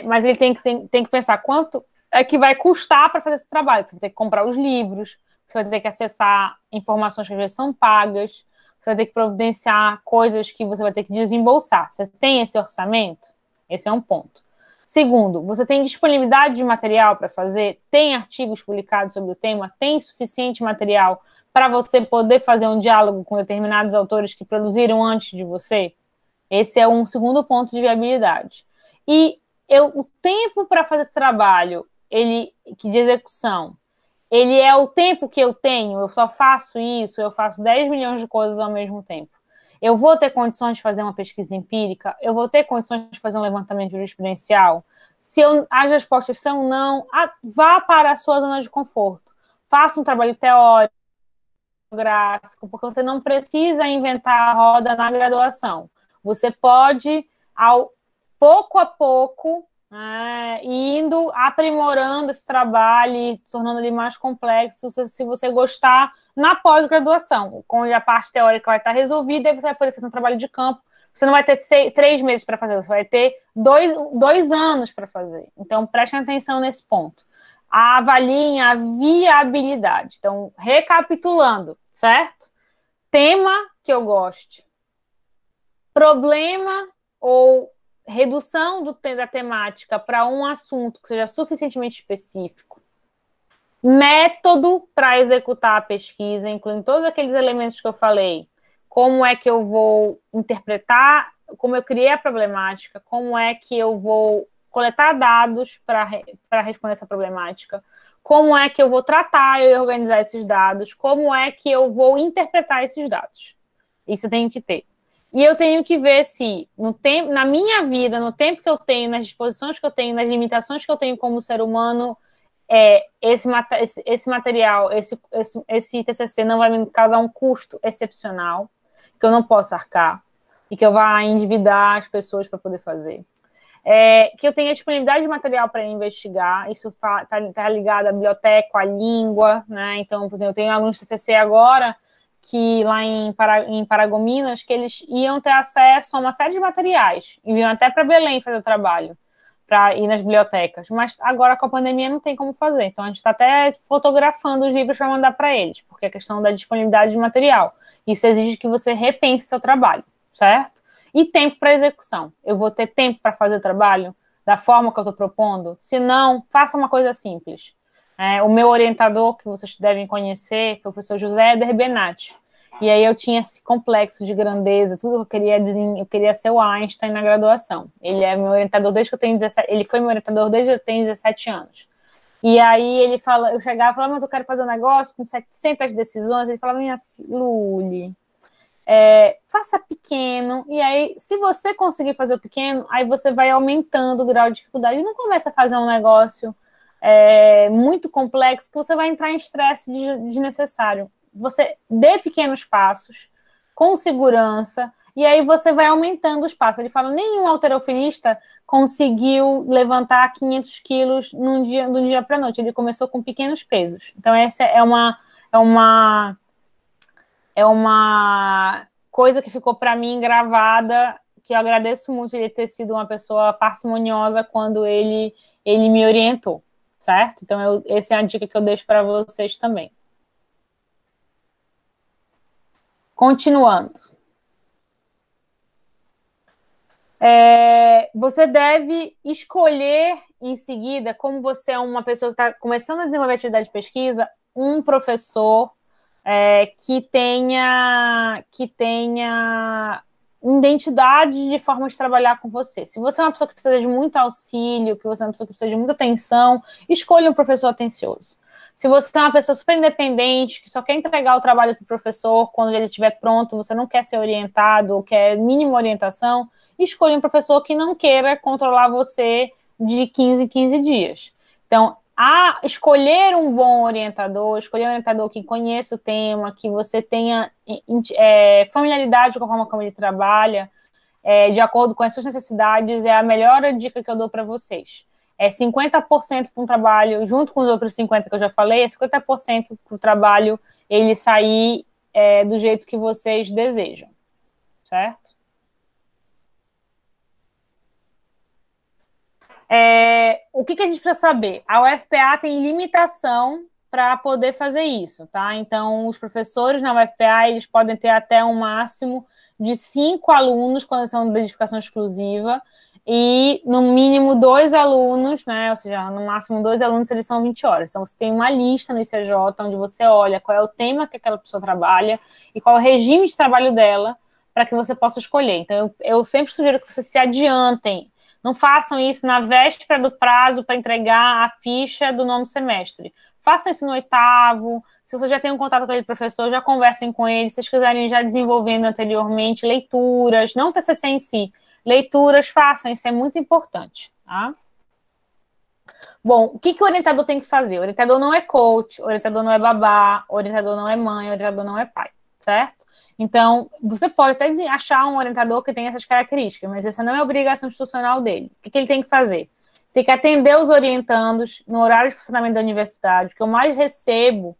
A: mas ele tem que pensar quanto é que vai custar para fazer esse trabalho. Você vai ter que comprar os livros, você vai ter que acessar informações que às vezes são pagas, você vai ter que providenciar coisas que você vai ter que desembolsar. Você tem esse orçamento? Esse é um ponto. Segundo, você tem disponibilidade de material para fazer? Tem artigos publicados sobre o tema? Tem suficiente material para você poder fazer um diálogo com determinados autores que produziram antes de você? Esse é um segundo ponto de viabilidade. E o tempo para fazer esse trabalho, de execução, ele é o tempo que eu tenho, eu só faço isso, eu faço 10 milhões de coisas ao mesmo tempo. Eu vou ter condições de fazer uma pesquisa empírica? Eu vou ter condições de fazer um levantamento jurisprudencial? Se as respostas são não, vá para a sua zona de conforto. Faça um trabalho teórico, gráfico, porque você não precisa inventar a roda na graduação. Você pode, pouco a pouco, indo aprimorando esse trabalho e tornando ele mais complexo, se você gostar, na pós-graduação, onde a parte teórica vai estar resolvida, aí você vai poder fazer um trabalho de campo. Você não vai ter 3 meses para fazer, você vai ter 2 anos para fazer. Então, prestem atenção nesse ponto. Avaliem a viabilidade. Então, recapitulando, certo? Tema que eu goste. Problema ou redução da temática para um assunto que seja suficientemente específico. Método para executar a pesquisa, incluindo todos aqueles elementos que eu falei. Como é que eu vou interpretar, como eu criei a problemática, como é que eu vou coletar dados para responder essa problemática, como é que eu vou tratar e organizar esses dados, como é que eu vou interpretar esses dados. Isso eu tenho que ter. E eu tenho que ver se, na minha vida, no tempo que eu tenho, nas disposições que eu tenho, nas limitações que eu tenho como ser humano, esse material, esse TCC não vai me causar um custo excepcional, que eu não posso arcar, e que eu vá endividar as pessoas para poder fazer. Que eu tenha disponibilidade de material para investigar, isso está ligado à biblioteca, à língua, né? Então, por exemplo, eu tenho alunos de TCC agora, que lá em Paragominas, que eles iam ter acesso a uma série de materiais, e iam até para Belém fazer o trabalho, para ir nas bibliotecas, mas agora com a pandemia não tem como fazer, então a gente está até fotografando os livros para mandar para eles, porque é questão da disponibilidade de material, isso exige que você repense seu trabalho, certo? E tempo para execução, eu vou ter tempo para fazer o trabalho da forma que eu estou propondo? Se não, faça uma coisa simples. O meu orientador, que vocês devem conhecer, foi o professor José Eder Benatti. E aí eu tinha esse complexo de grandeza, tudo que eu queria ser o Einstein na graduação. Ele é meu orientador desde que eu tenho 17, ele foi meu orientador desde que eu tenho 17 anos. E aí eu chegava e falava, mas eu quero fazer um negócio com 700 decisões. Ele falava, minha filha, Luli, faça pequeno, e aí, se você conseguir fazer o pequeno, aí você vai aumentando o grau de dificuldade. Não começa a fazer um negócio muito complexo, que você vai entrar em estresse desnecessário. Você dê pequenos passos, com segurança, e aí você vai aumentando os passos. Ele fala, nenhum halterofilista conseguiu levantar 500 quilos de um dia para a noite. Ele começou com pequenos pesos. Então, essa é uma coisa que ficou para mim gravada, que eu agradeço muito ele ter sido uma pessoa parcimoniosa quando ele me orientou, certo? Então, essa é a dica que eu deixo para vocês também. Continuando. Você deve escolher em seguida, como você é uma pessoa que está começando a desenvolver atividade de pesquisa, um professor que tenha identidade de forma de trabalhar com você. Se você é uma pessoa que precisa de muito auxílio, que você é uma pessoa que precisa de muita atenção, escolha um professor atencioso. Se você é uma pessoa super independente, que só quer entregar o trabalho para o professor quando ele estiver pronto, você não quer ser orientado ou quer mínima orientação, escolha um professor que não queira controlar você de 15 em 15 dias. Então, a escolher um bom orientador, escolher um orientador que conheça o tema, que você tenha familiaridade com a forma como ele trabalha, de acordo com as suas necessidades, é a melhor dica que eu dou para vocês. É 50% para um trabalho, junto com os outros 50% que eu já falei, é 50% para o trabalho ele sair do jeito que vocês desejam, certo? O que a gente precisa saber? A UFPA tem limitação para poder fazer isso, tá? Então, os professores na UFPA, eles podem ter até um máximo de 5 alunos quando são de dedicação exclusiva e, no mínimo, 2 alunos, né? Ou seja, no máximo 2 alunos, eles são 20 horas. Então, você tem uma lista no ICJ onde você olha qual é o tema que aquela pessoa trabalha e qual é o regime de trabalho dela para que você possa escolher. Então, eu sempre sugiro que vocês se adiantem. Não façam isso na véspera do prazo para entregar a ficha do 9º semestre. Façam isso no 8º. Se você já tem um contato com aquele professor, já conversem com ele. Se vocês quiserem já desenvolvendo anteriormente leituras, não o TCC em si, leituras, façam. Isso é muito importante, tá? Bom, o que o orientador tem que fazer? O orientador não é coach, o orientador não é babá, o orientador não é mãe, o orientador não é pai, certo? Então, você pode até achar um orientador que tem essas características, mas essa não é a obrigação institucional dele. O que ele tem que fazer? Tem que atender os orientandos no horário de funcionamento da universidade. O que eu mais recebo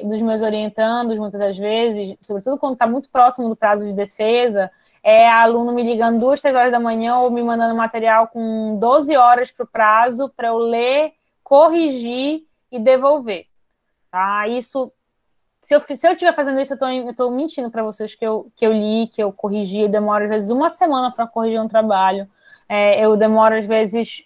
A: dos meus orientandos, muitas das vezes, sobretudo quando está muito próximo do prazo de defesa, é aluno me ligando 2, 3 horas da manhã ou me mandando material com 12 horas para o prazo para eu ler, corrigir e devolver. Tá? Isso... Se eu estiver fazendo isso, eu estou mentindo para vocês que eu li, que eu corrigi. Eu demoro, às vezes, uma semana para corrigir um trabalho. Eu demoro, às vezes,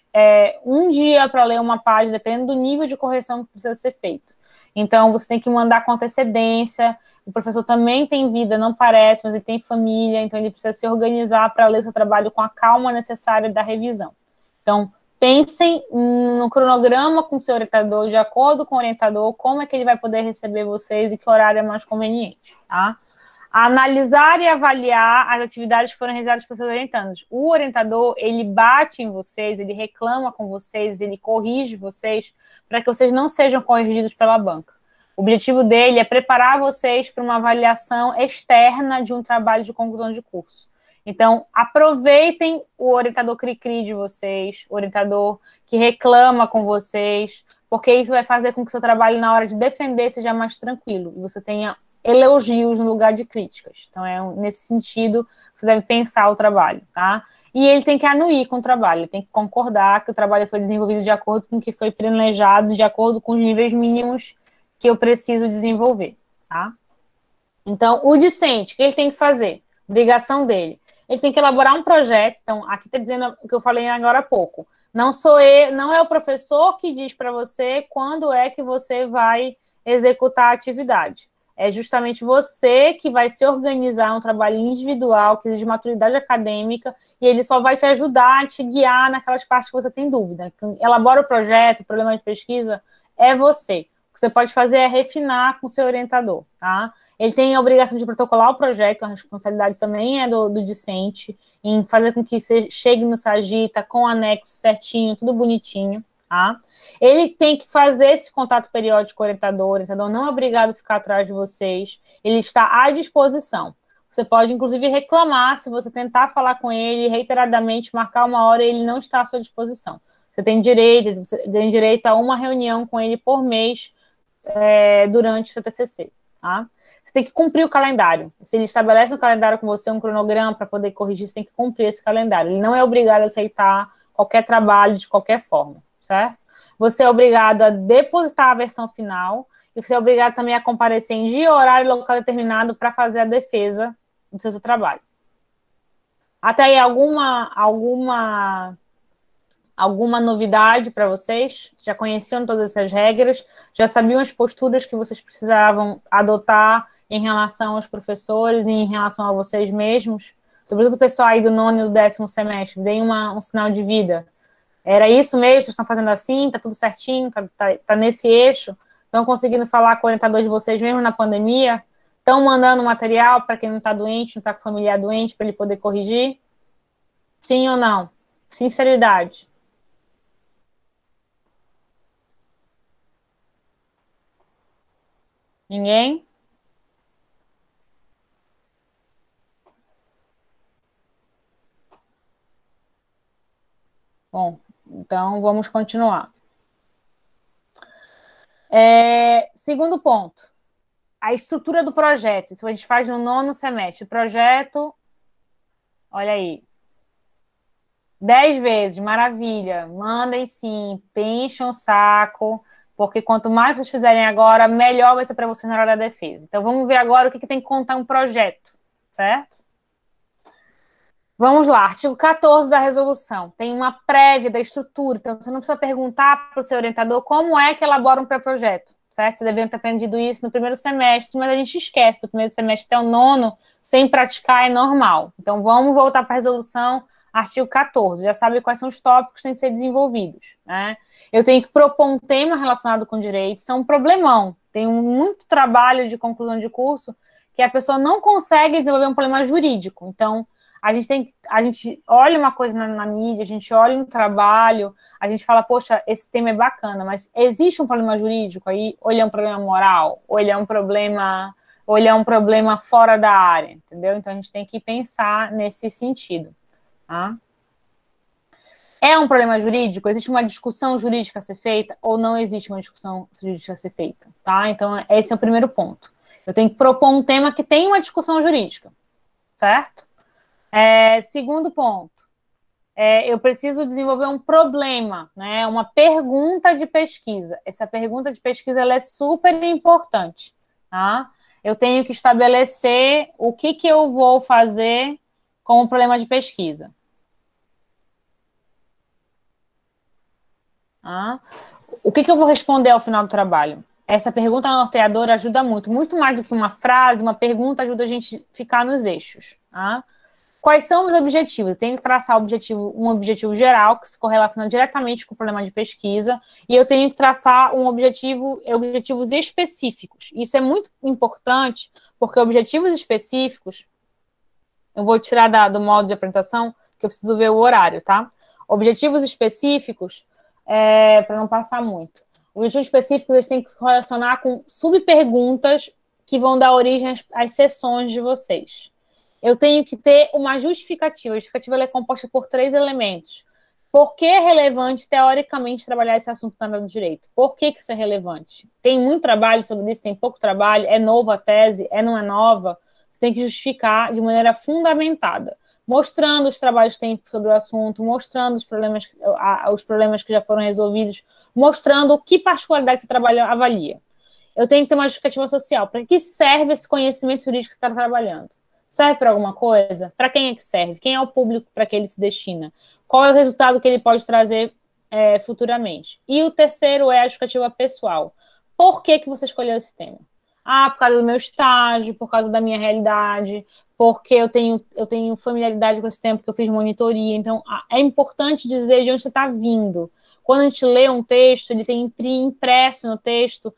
A: um dia para ler uma página, dependendo do nível de correção que precisa ser feito. Então, você tem que mandar com antecedência. O professor também tem vida, não parece, mas ele tem família, então ele precisa se organizar para ler o seu trabalho com a calma necessária da revisão. Então, pensem no cronograma com o seu orientador, de acordo com o orientador, como é que ele vai poder receber vocês e que horário é mais conveniente, tá? Analisar e avaliar as atividades que foram realizadas pelos seus orientandos. O orientador, ele bate em vocês, ele reclama com vocês, ele corrige vocês, para que vocês não sejam corrigidos pela banca. O objetivo dele é preparar vocês para uma avaliação externa de um trabalho de conclusão de curso. Então, aproveitem o orientador cri-cri de vocês, o orientador que reclama com vocês, porque isso vai fazer com que o seu trabalho na hora de defender seja mais tranquilo e você tenha elogios no lugar de críticas. Então, nesse sentido que você deve pensar o trabalho, tá? E ele tem que anuir com o trabalho, ele tem que concordar que o trabalho foi desenvolvido de acordo com o que foi planejado, de acordo com os níveis mínimos que eu preciso desenvolver, tá? Então, o discente, o que ele tem que fazer? Obrigação dele. Ele tem que elaborar um projeto. Então, aqui está dizendo o que eu falei agora há pouco. Não sou eu, não é o professor que diz para você quando é que você vai executar a atividade. É justamente você que vai se organizar um trabalho individual, que exige maturidade acadêmica, e ele só vai te ajudar a te guiar naquelas partes que você tem dúvida. Quem elabora o projeto, o problema de pesquisa, é você. O que você pode fazer é refinar com o seu orientador, tá? Ele tem a obrigação de protocolar o projeto, a responsabilidade também é do discente, em fazer com que você chegue no Sagita com anexo certinho, tudo bonitinho, tá? Ele tem que fazer esse contato periódico com o orientador não é obrigado a ficar atrás de vocês, ele está à disposição. Você pode, inclusive, reclamar se você tentar falar com ele reiteradamente, marcar uma hora e ele não está à sua disposição. Você tem direito a uma reunião com ele por mês durante o seu TCC, tá? Você tem que cumprir o calendário. Se ele estabelece um calendário com você, um cronograma para poder corrigir, você tem que cumprir esse calendário. Ele não é obrigado a aceitar qualquer trabalho de qualquer forma, certo? Você é obrigado a depositar a versão final e você é obrigado também a comparecer em dia, horário e local determinado para fazer a defesa do seu trabalho. Até aí, alguma novidade para vocês? Já conheciam todas essas regras? Já sabiam as posturas que vocês precisavam adotar em relação aos professores e em relação a vocês mesmos? Sobretudo o pessoal aí do 9º e do 10º semestre, deem um sinal de vida. Era isso mesmo? Vocês estão fazendo assim? Tá tudo certinho? Tá nesse eixo? Estão conseguindo falar com o orientador de vocês mesmo na pandemia? Estão mandando material para quem não está doente, não está com familiar doente, para ele poder corrigir? Sim ou não? Sinceridade. Ninguém? Bom, então vamos continuar. Segundo ponto, a estrutura do projeto. Isso a gente faz no 9º semestre. O projeto, olha aí, 10 vezes, maravilha. Mandem sim, enchem o saco, porque quanto mais vocês fizerem agora, melhor vai ser para vocês na hora da defesa. Então vamos ver agora o que tem que contar um projeto, certo? Vamos lá, artigo 14 da resolução. Tem uma prévia da estrutura, então você não precisa perguntar para o seu orientador como é que elabora um pré-projeto, certo? Você deveria ter aprendido isso no primeiro semestre, mas a gente esquece do primeiro semestre até o 9º, sem praticar é normal. Então vamos voltar para a resolução, artigo 14. Já sabe quais são os tópicos que têm que ser desenvolvidos, né? Eu tenho que propor um tema relacionado com direito, isso é um problemão. Tem muito trabalho de conclusão de curso que a pessoa não consegue desenvolver um problema jurídico. Então, a gente olha uma coisa na mídia, a gente olha um trabalho, a gente fala, poxa, esse tema é bacana, mas existe um problema jurídico aí? Ou ele é um problema moral? Ou ele é um problema fora da área, entendeu? Então, a gente tem que pensar nesse sentido, tá? É um problema jurídico? Existe uma discussão jurídica a ser feita ou não existe uma discussão jurídica a ser feita, tá? Então, esse é o primeiro ponto. Eu tenho que propor um tema que tem uma discussão jurídica, certo? Segundo ponto, eu preciso desenvolver um problema, né? Uma pergunta de pesquisa. Essa pergunta de pesquisa ela é super importante, tá? Eu tenho que estabelecer o que eu vou fazer com o problema de pesquisa. Tá? O que eu vou responder ao final do trabalho? Essa pergunta norteadora ajuda muito. Muito mais do que uma frase, uma pergunta ajuda a gente a ficar nos eixos, tá? Quais são os objetivos? Eu tenho que traçar um objetivo geral, que se correlaciona diretamente com o problema de pesquisa, e eu tenho que traçar objetivos específicos. Isso é muito importante, porque objetivos específicos, eu vou tirar do modo de apresentação, que eu preciso ver o horário, tá? Objetivos específicos, para não passar muito. Objetivos específicos, eles têm que se correlacionar com subperguntas que vão dar origem às sessões de vocês. Eu tenho que ter uma justificativa. A justificativa é composta por 3 elementos. Por que é relevante, teoricamente, trabalhar esse assunto na área do direito? Por que isso é relevante? Tem muito trabalho sobre isso, tem pouco trabalho, é nova a tese, não é nova? Você tem que justificar de maneira fundamentada, mostrando os trabalhos que tem sobre o assunto, mostrando os problemas que já foram resolvidos, mostrando que particularidade esse trabalho avalia. Eu tenho que ter uma justificativa social. Para que serve esse conhecimento jurídico que você está trabalhando? Serve para alguma coisa? Para quem é que serve? Quem é o público para que ele se destina? Qual é o resultado que ele pode trazer futuramente? E o terceiro é a justificativa pessoal. Por que você escolheu esse tema? Por causa do meu estágio, por causa da minha realidade, porque eu tenho familiaridade com esse tema, porque eu fiz monitoria. Então, é importante dizer de onde você está vindo. Quando a gente lê um texto, ele tem impresso no texto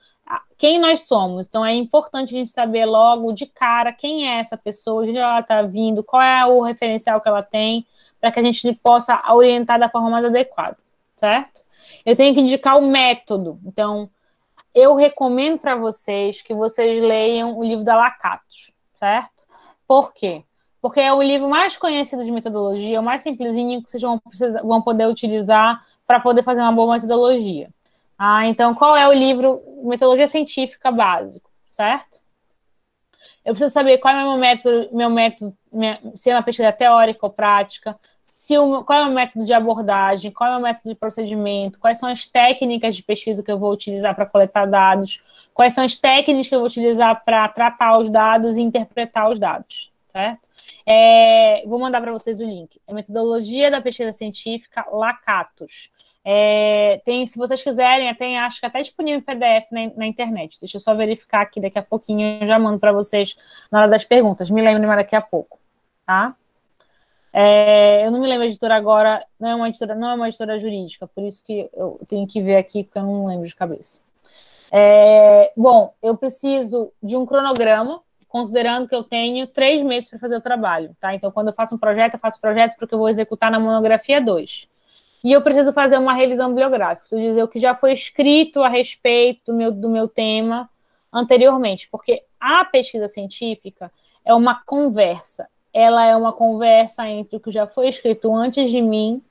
A: quem nós somos. Então, é importante a gente saber logo de cara quem é essa pessoa, de onde ela está vindo, qual é o referencial que ela tem, para que a gente possa orientar da forma mais adequada, certo? Eu tenho que indicar o método. Então, eu recomendo para vocês que vocês leiam o livro da Lakatos, certo? Por quê? Porque é o livro mais conhecido de metodologia, o mais simplesinho que vocês vão poder utilizar para poder fazer uma boa metodologia. Então, qual é o livro Metodologia Científica Básico, certo? Eu preciso saber qual é o meu método, se é uma pesquisa teórica ou prática, qual é o meu método de abordagem, qual é o meu método de procedimento, quais são as técnicas de pesquisa que eu vou utilizar para coletar dados, quais são as técnicas que eu vou utilizar para tratar os dados e interpretar os dados, certo? Vou mandar para vocês o link. É Metodologia da Pesquisa Científica Lakatos. Se vocês quiserem, acho que até disponível em PDF na internet. Deixa eu só verificar aqui, daqui a pouquinho eu já mando para vocês na hora das perguntas. Me lembro mais daqui a pouco, tá? Eu não me lembro a editora agora, não é uma editora jurídica, por isso que eu tenho que ver aqui, porque eu não lembro de cabeça. Bom, eu preciso de um cronograma, considerando que eu tenho 3 meses para fazer o trabalho, tá? Então, quando eu faço projeto porque eu vou executar na monografia 2. E eu preciso fazer uma revisão bibliográfica, preciso dizer o que já foi escrito a respeito do meu tema, anteriormente, porque a pesquisa científica é uma conversa. Ela é uma conversa entre o que já foi escrito antes de mim,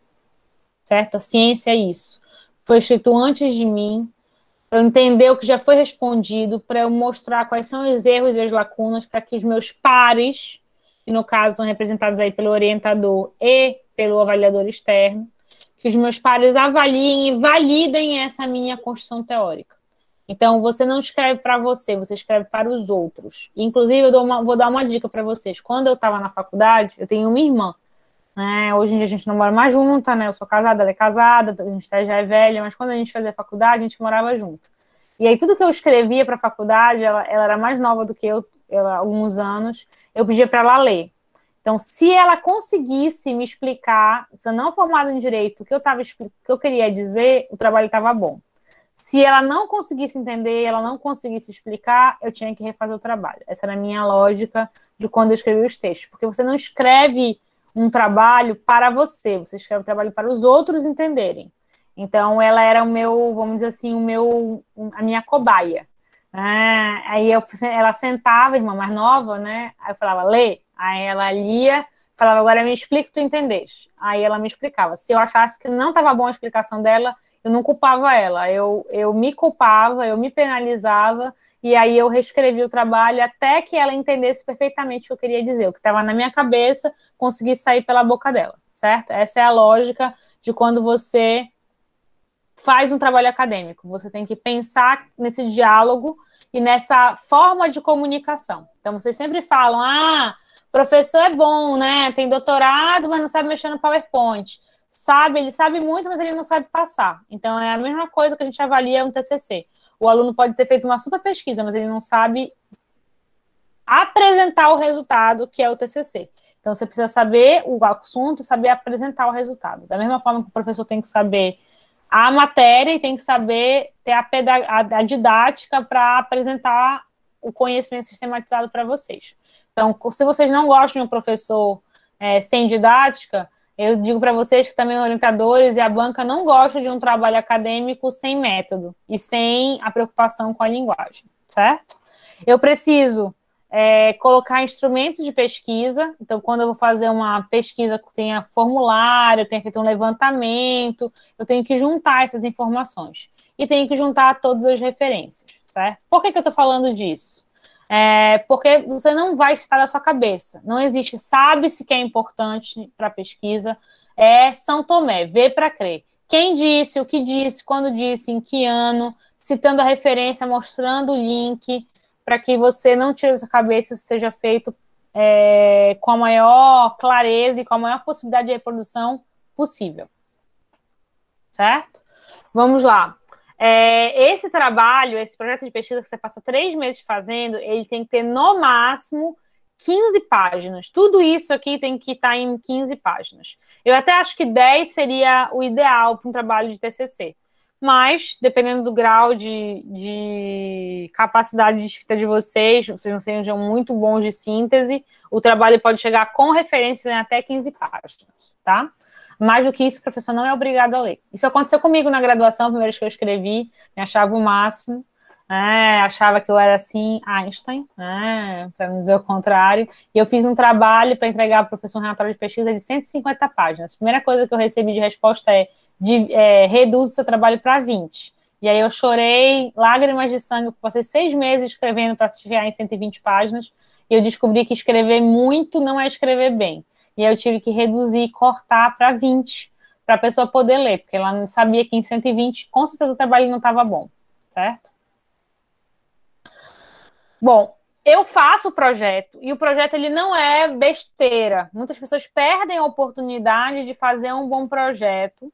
A: certo? A ciência é isso. Foi escrito antes de mim, para eu entender o que já foi respondido, para eu mostrar quais são os erros e as lacunas, para que os meus pares, que no caso são representados aí pelo orientador e pelo avaliador externo, que os meus pares avaliem e validem essa minha construção teórica. Então, você não escreve para você, você escreve para os outros. Inclusive, vou dar uma dica para vocês. Quando eu estava na faculdade, eu tenho uma irmã, né? Hoje em dia a gente não mora mais junta, né? Eu sou casada, ela é casada, a gente já é velha, mas quando a gente fazia faculdade, a gente morava junto. E aí, tudo que eu escrevia para a faculdade, ela era mais nova do que eu, há alguns anos, eu pedia para ela ler. Então, se ela conseguisse me explicar, se eu não formada em direito, o que eu queria dizer, o trabalho estava bom. Se ela não conseguisse entender, ela não conseguisse explicar, eu tinha que refazer o trabalho. Essa era a minha lógica de quando eu escrevi os textos. Porque você não escreve um trabalho para você, você escreve um trabalho para os outros entenderem. Então, ela era o meu, vamos dizer assim, a minha cobaia. Aí ela sentava, irmã mais nova, né? Aí eu falava, lê. Aí ela lia, falava, agora me explica que tu entendeste. Aí ela me explicava. Se eu achasse que não estava boa a explicação dela, eu não culpava ela, eu me culpava, eu me penalizava, e aí eu reescrevi o trabalho até que ela entendesse perfeitamente o que eu queria dizer, o que estava na minha cabeça, conseguisse sair pela boca dela, certo? Essa é a lógica de quando você faz um trabalho acadêmico, você tem que pensar nesse diálogo e nessa forma de comunicação. Então, vocês sempre falam, professor é bom, né? Tem doutorado, mas não sabe mexer no PowerPoint. Ele sabe muito, mas ele não sabe passar. Então, é a mesma coisa que a gente avalia no TCC. O aluno pode ter feito uma super pesquisa, mas ele não sabe apresentar o resultado, que é o TCC. Então, você precisa saber o assunto e saber apresentar o resultado. Da mesma forma que o professor tem que saber a matéria e tem que saber ter a didática para apresentar o conhecimento sistematizado para vocês. Então, se vocês não gostam de um professor sem didática, eu digo para vocês que também orientadores e a banca não gostam de um trabalho acadêmico sem método e sem a preocupação com a linguagem, certo? Eu preciso colocar instrumentos de pesquisa. Então, quando eu vou fazer uma pesquisa que tenha formulário, eu tenho feito um levantamento, eu tenho que juntar essas informações. E tenho que juntar todas as referências, certo? Por que eu estou falando disso? Porque você não vai citar da sua cabeça. Não existe, sabe-se que é importante para a pesquisa, São Tomé, vê para crer. Quem disse, o que disse, quando disse, em que ano, citando a referência, mostrando o link, para que você não tire da sua cabeça, isso seja feito com a maior clareza e com a maior possibilidade de reprodução possível. Certo? Vamos lá. Esse trabalho, esse projeto de pesquisa que você passa 3 meses fazendo, ele tem que ter no máximo 15 páginas. Tudo isso aqui tem que estar em 15 páginas. Eu até acho que 10 seria o ideal para um trabalho de TCC. Mas, dependendo do grau de capacidade de escrita de vocês não sejam muito bons de síntese, o trabalho pode chegar com referências em até 15 páginas, tá? Mais do que isso, o professor não é obrigado a ler. Isso aconteceu comigo na graduação, a primeira vez que eu escrevi, me achava o máximo, achava que eu era, assim, Einstein, para não dizer o contrário, e eu fiz um trabalho para entregar ao professor um relatório de pesquisa de 150 páginas. A primeira coisa que eu recebi de resposta reduz o seu trabalho para 20. E aí eu chorei, lágrimas de sangue, passei 6 meses escrevendo para chegar em 120 páginas, e eu descobri que escrever muito não é escrever bem. E aí eu tive que reduzir, cortar para 20, para a pessoa poder ler, porque ela não sabia que em 120, com certeza o trabalho não estava bom, certo? Bom, eu faço o projeto, e o projeto ele não é besteira. Muitas pessoas perdem a oportunidade de fazer um bom projeto,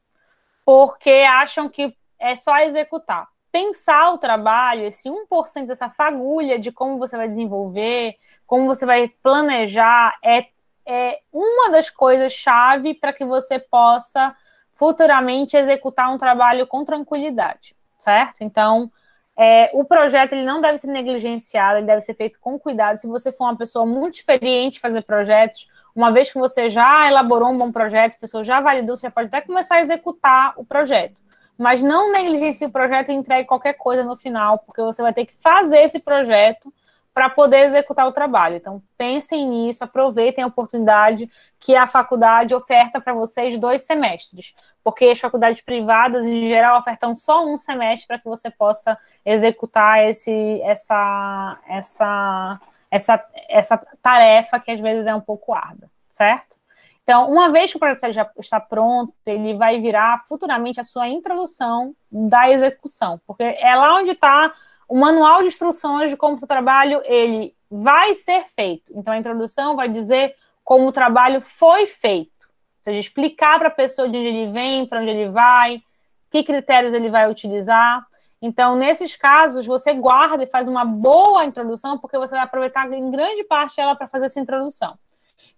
A: porque acham que é só executar. Pensar o trabalho, esse 1% dessa fagulha de como você vai desenvolver, como você vai planejar, é uma das coisas-chave para que você possa futuramente executar um trabalho com tranquilidade, certo? Então, o projeto ele não deve ser negligenciado, ele deve ser feito com cuidado. Se você for uma pessoa muito experiente em fazer projetos, uma vez que você já elaborou um bom projeto, a pessoa já validou, você já pode até começar a executar o projeto. mas não negligencie o projeto e entregue qualquer coisa no final, porque você vai ter que fazer esse projeto para poder executar o trabalho. Então, pensem nisso, aproveitem a oportunidade que a faculdade oferta para vocês 2 semestres, porque as faculdades privadas, em geral, ofertam só um semestre para que você possa executar essa tarefa que às vezes é um pouco árdua, certo? Então, uma vez que o projeto já está pronto, ele vai virar futuramente a sua introdução da execução, porque é lá onde está o manual de instruções de como o seu trabalho ele vai ser feito. Então, a introdução vai dizer como o trabalho foi feito, ou seja, explicar para a pessoa de onde ele vem, para onde ele vai, que critérios ele vai utilizar. Então, nesses casos, você guarda e faz uma boa introdução, porque você vai aproveitar em grande parte ela para fazer essa introdução.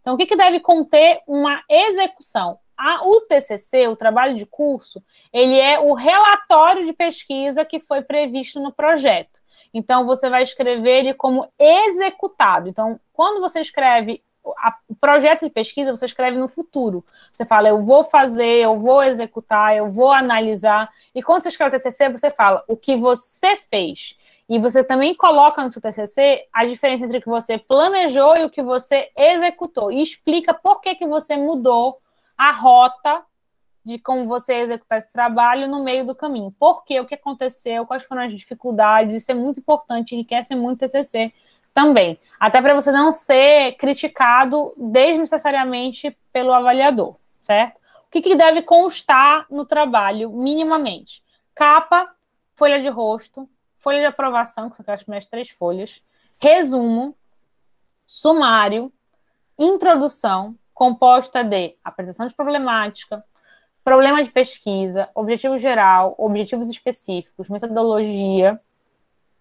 A: Então, o que deve conter uma execução? O TCC, o trabalho de curso, ele é o relatório de pesquisa que foi previsto no projeto. Então, você vai escrever ele como executado. Então, quando você escreve o projeto de pesquisa, você escreve no futuro. Você fala, eu vou fazer, eu vou executar, eu vou analisar. E quando você escreve o TCC, você fala o que você fez. E você também coloca no seu TCC a diferença entre o que você planejou e o que você executou. E explica por que você mudou a rota de como você executar esse trabalho no meio do caminho. Por quê? O que aconteceu? Quais foram as dificuldades? Isso é muito importante, enriquece muito o TCC também. Até para você não ser criticado desnecessariamente pelo avaliador, certo? O que deve constar no trabalho, minimamente? Capa, folha de rosto, folha de aprovação, que são aquelas primeiras 3 folhas, resumo, sumário, introdução, composta de apresentação de problemática, problema de pesquisa, objetivo geral, objetivos específicos, metodologia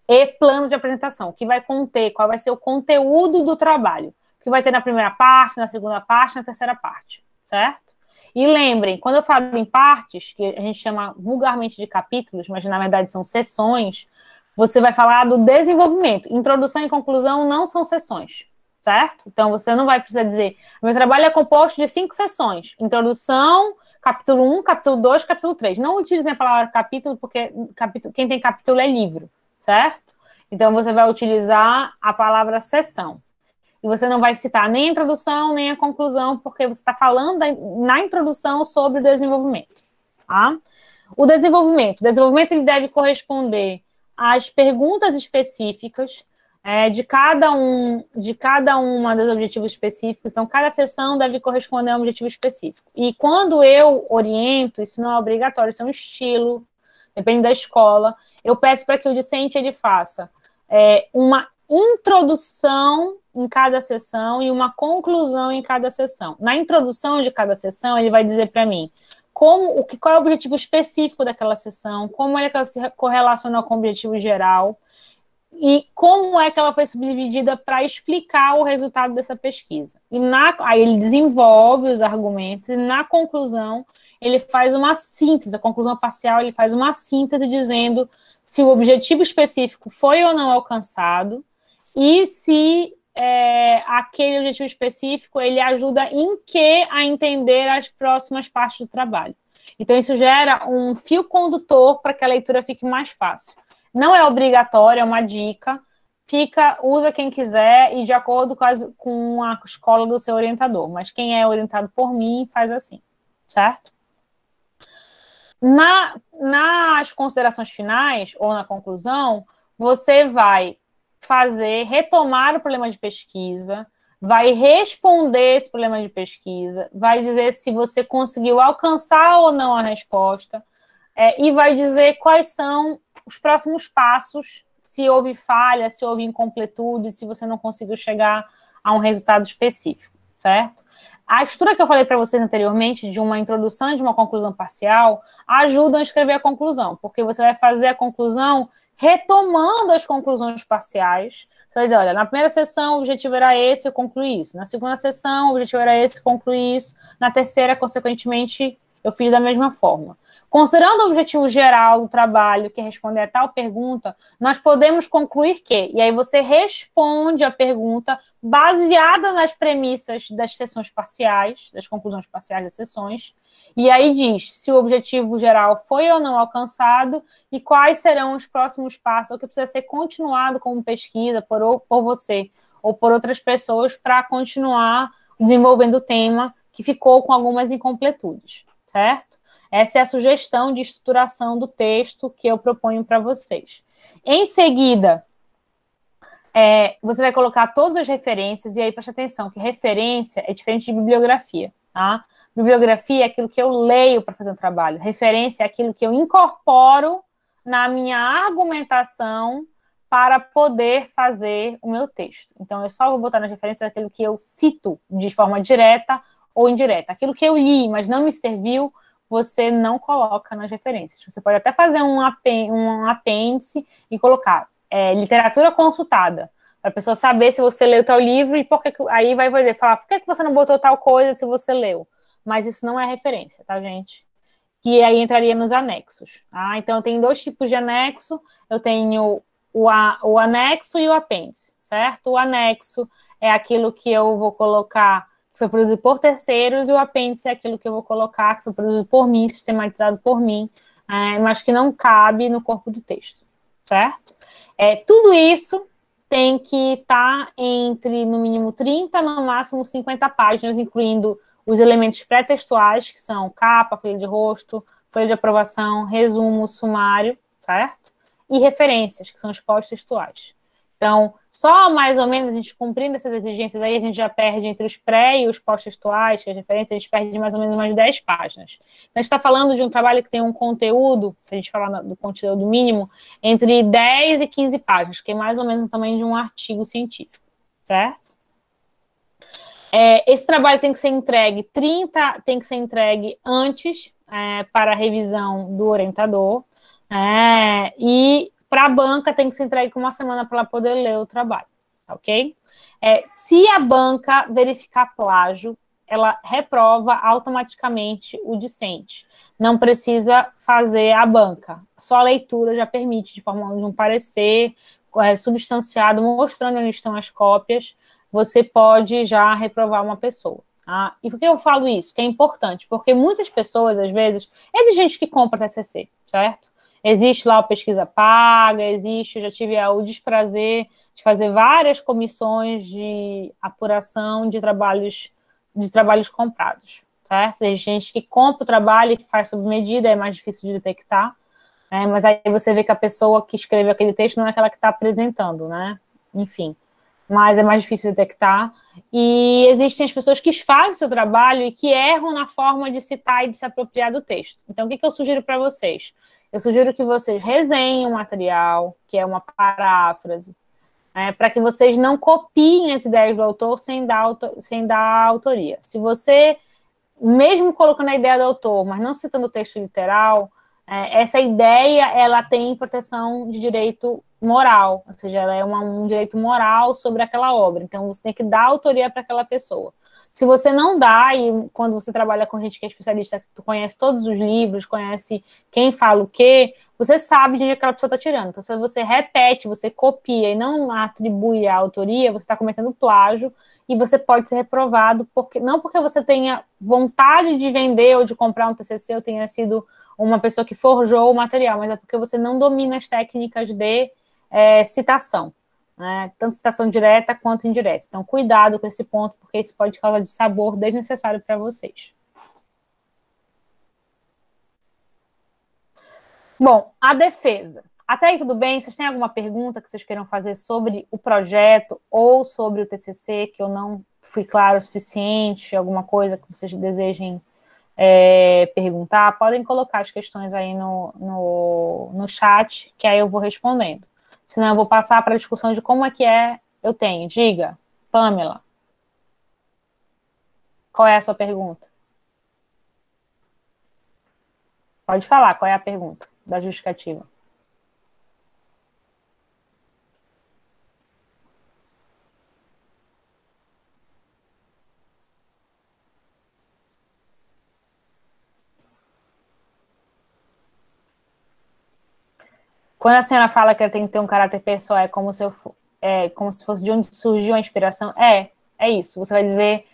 A: e plano de apresentação, que vai conter qual vai ser o conteúdo do trabalho, que vai ter na primeira parte, na segunda parte, na terceira parte, certo? E lembrem, quando eu falo em partes, que a gente chama vulgarmente de capítulos, mas na verdade são sessões, você vai falar do desenvolvimento. Introdução e conclusão não são sessões, certo? Então, você não vai precisar dizer, meu trabalho é composto de 5 sessões. Introdução, capítulo 1, capítulo 2, capítulo 3. Não utilizem a palavra capítulo, porque quem tem capítulo é livro, certo? Então, você vai utilizar a palavra sessão. E você não vai citar nem a introdução, nem a conclusão, porque você está falando na introdução sobre o desenvolvimento. Tá? O desenvolvimento ele deve corresponder às perguntas específicas de cada uma dos objetivos específicos. Então, cada sessão deve corresponder a um objetivo específico. E quando eu oriento, isso não é obrigatório, isso é um estilo, depende da escola, eu peço para que o discente ele faça uma introdução em cada sessão e uma conclusão em cada sessão. Na introdução de cada sessão, ele vai dizer para mim qual é o objetivo específico daquela sessão, como é que ela se correlaciona com o objetivo geral e como é que ela foi subdividida para explicar o resultado dessa pesquisa. Aí ele desenvolve os argumentos e na conclusão ele faz uma síntese, a conclusão parcial ele faz uma síntese dizendo se o objetivo específico foi ou não alcançado e se aquele objetivo específico ele ajuda em que a entender as próximas partes do trabalho. Então, isso gera um fio condutor para que a leitura fique mais fácil. Não é obrigatório, é uma dica. Usa quem quiser e de acordo com a escola do seu orientador. Mas quem é orientado por mim faz assim, certo? Nas considerações finais ou na conclusão, você vai retomar o problema de pesquisa, vai responder esse problema de pesquisa, vai dizer se você conseguiu alcançar ou não a resposta, e vai dizer quais são os próximos passos, se houve falha, se houve incompletude, se você não conseguiu chegar a um resultado específico, certo? A estrutura que eu falei para vocês anteriormente, de uma introdução e de uma conclusão parcial, ajuda a escrever a conclusão, porque você vai fazer a conclusão retomando as conclusões parciais. Você vai dizer, olha, na primeira sessão o objetivo era esse, eu concluí isso. Na segunda sessão o objetivo era esse, eu concluí isso. Na terceira, consequentemente, eu fiz da mesma forma. Considerando o objetivo geral do trabalho, que é responder a tal pergunta, nós podemos concluir que, e aí você responde a pergunta baseada nas premissas das sessões parciais, das conclusões parciais das sessões, E aí diz se o objetivo geral foi ou não alcançado e quais serão os próximos passos, o que precisa ser continuado como pesquisa por você ou por outras pessoas para continuar desenvolvendo o tema que ficou com algumas incompletudes, certo? Essa é a sugestão de estruturação do texto que eu proponho para vocês. Em seguida, você vai colocar todas as referências, e aí preste atenção, que referência é diferente de bibliografia, tá? Bibliografia é aquilo que eu leio para fazer um trabalho. Referência é aquilo que eu incorporo na minha argumentação para poder fazer o meu texto. Então, eu só vou botar nas referências aquilo que eu cito de forma direta ou indireta. Aquilo que eu li, mas não me serviu, você não coloca nas referências. Você pode até fazer um apêndice e colocar literatura consultada, para a pessoa saber se você leu tal livro e por que aí vai poder falar, por que você não botou tal coisa se você leu? Mas isso não é referência, tá, gente? Que aí entraria nos anexos. Tá? Então, eu tenho 2 tipos de anexo, eu tenho o anexo e o apêndice, certo? O anexo é aquilo que eu vou colocar, que foi produzido por terceiros, e o apêndice é aquilo que eu vou colocar, que foi produzido por mim, sistematizado por mim, mas que não cabe no corpo do texto, certo? Tudo isso tem que estar entre, no mínimo, 30, no máximo 50 páginas, incluindo os elementos pré-textuais, que são capa, folha de rosto, folha de aprovação, resumo, sumário, certo? E referências, que são os pós-textuais. Então, só mais ou menos a gente cumprindo essas exigências aí, a gente já perde entre os pré e os pós-textuais, que as referências, a gente perde mais ou menos umas 10 páginas. Então, a gente está falando de um trabalho que tem um conteúdo, se a gente falar do conteúdo mínimo, entre 10 e 15 páginas, que é mais ou menos o tamanho de um artigo científico, certo? Esse trabalho tem que ser entregue, 30 tem que ser entregue antes, para a revisão do orientador, e para a banca tem que ser entregue com 1 semana para ela poder ler o trabalho, ok? Se a banca verificar plágio, ela reprova automaticamente o discente. Não precisa fazer a banca, só a leitura já permite, de forma de um parecer substanciado, mostrando onde estão as cópias, você pode já reprovar uma pessoa. Tá? E por que eu falo isso? Que é importante, porque muitas pessoas, às vezes, existe gente que compra TCC, certo? Existe lá a pesquisa paga, existe, eu já tive o desprazer de fazer várias comissões de apuração de trabalhos comprados, certo? Existe gente que compra o trabalho e que faz sob medida, é mais difícil de detectar, mas aí você vê que a pessoa que escreveu aquele texto não é aquela que está apresentando, né? Enfim, mas é mais difícil de detectar. E existem as pessoas que fazem seu trabalho e que erram na forma de citar e de se apropriar do texto. Então, o que eu sugiro para vocês? Eu sugiro que vocês resenhem o material, que é uma paráfrase, para que vocês não copiem as ideias do autor sem dar autoria. Se você, mesmo colocando a ideia do autor, mas não citando o texto literal, essa ideia, ela tem proteção de direito moral, ou seja, ela é um direito moral sobre aquela obra, então você tem que dar autoria para aquela pessoa. Se você não dá, e quando você trabalha com gente que é especialista, tu conhece todos os livros, conhece quem fala o quê, você sabe de onde aquela pessoa está tirando. Então, se você repete, você copia e não atribui a autoria, você está cometendo plágio e você pode ser reprovado, não porque você tenha vontade de vender ou de comprar um TCC ou tenha sido uma pessoa que forjou o material, mas é porque você não domina as técnicas de citação, né? Tanto citação direta quanto indireta. Então, cuidado com esse ponto, porque isso pode causar dissabor desnecessário para vocês. Bom, a defesa. Até aí tudo bem? Vocês têm alguma pergunta que vocês queiram fazer sobre o projeto ou sobre o TCC, que eu não fui claro o suficiente, alguma coisa que vocês desejem perguntar? Podem colocar as questões aí no chat, que aí eu vou respondendo. Senão eu vou passar para a discussão de como é que eu tenho. Diga, Pamela. Qual é a sua pergunta? Pode falar, qual é a pergunta da justificativa? Quando a senhora fala que ela tem que ter um caráter pessoal, como se fosse de onde surgiu a inspiração, é isso. Você vai dizer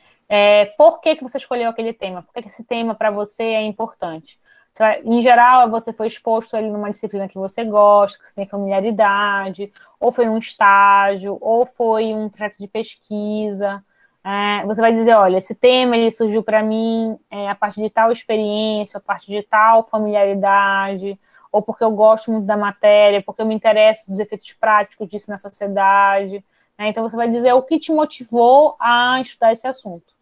A: Por que você escolheu aquele tema? Por que esse tema para você é importante? Em geral, você foi exposto ali numa disciplina que você gosta, que você tem familiaridade, ou foi um estágio, ou foi um projeto de pesquisa. Você vai dizer, olha, esse tema ele surgiu para mim a partir de tal experiência, a partir de tal familiaridade, ou porque eu gosto muito da matéria, porque eu me interesso dos efeitos práticos disso na sociedade. Então, você vai dizer o que te motivou a estudar esse assunto.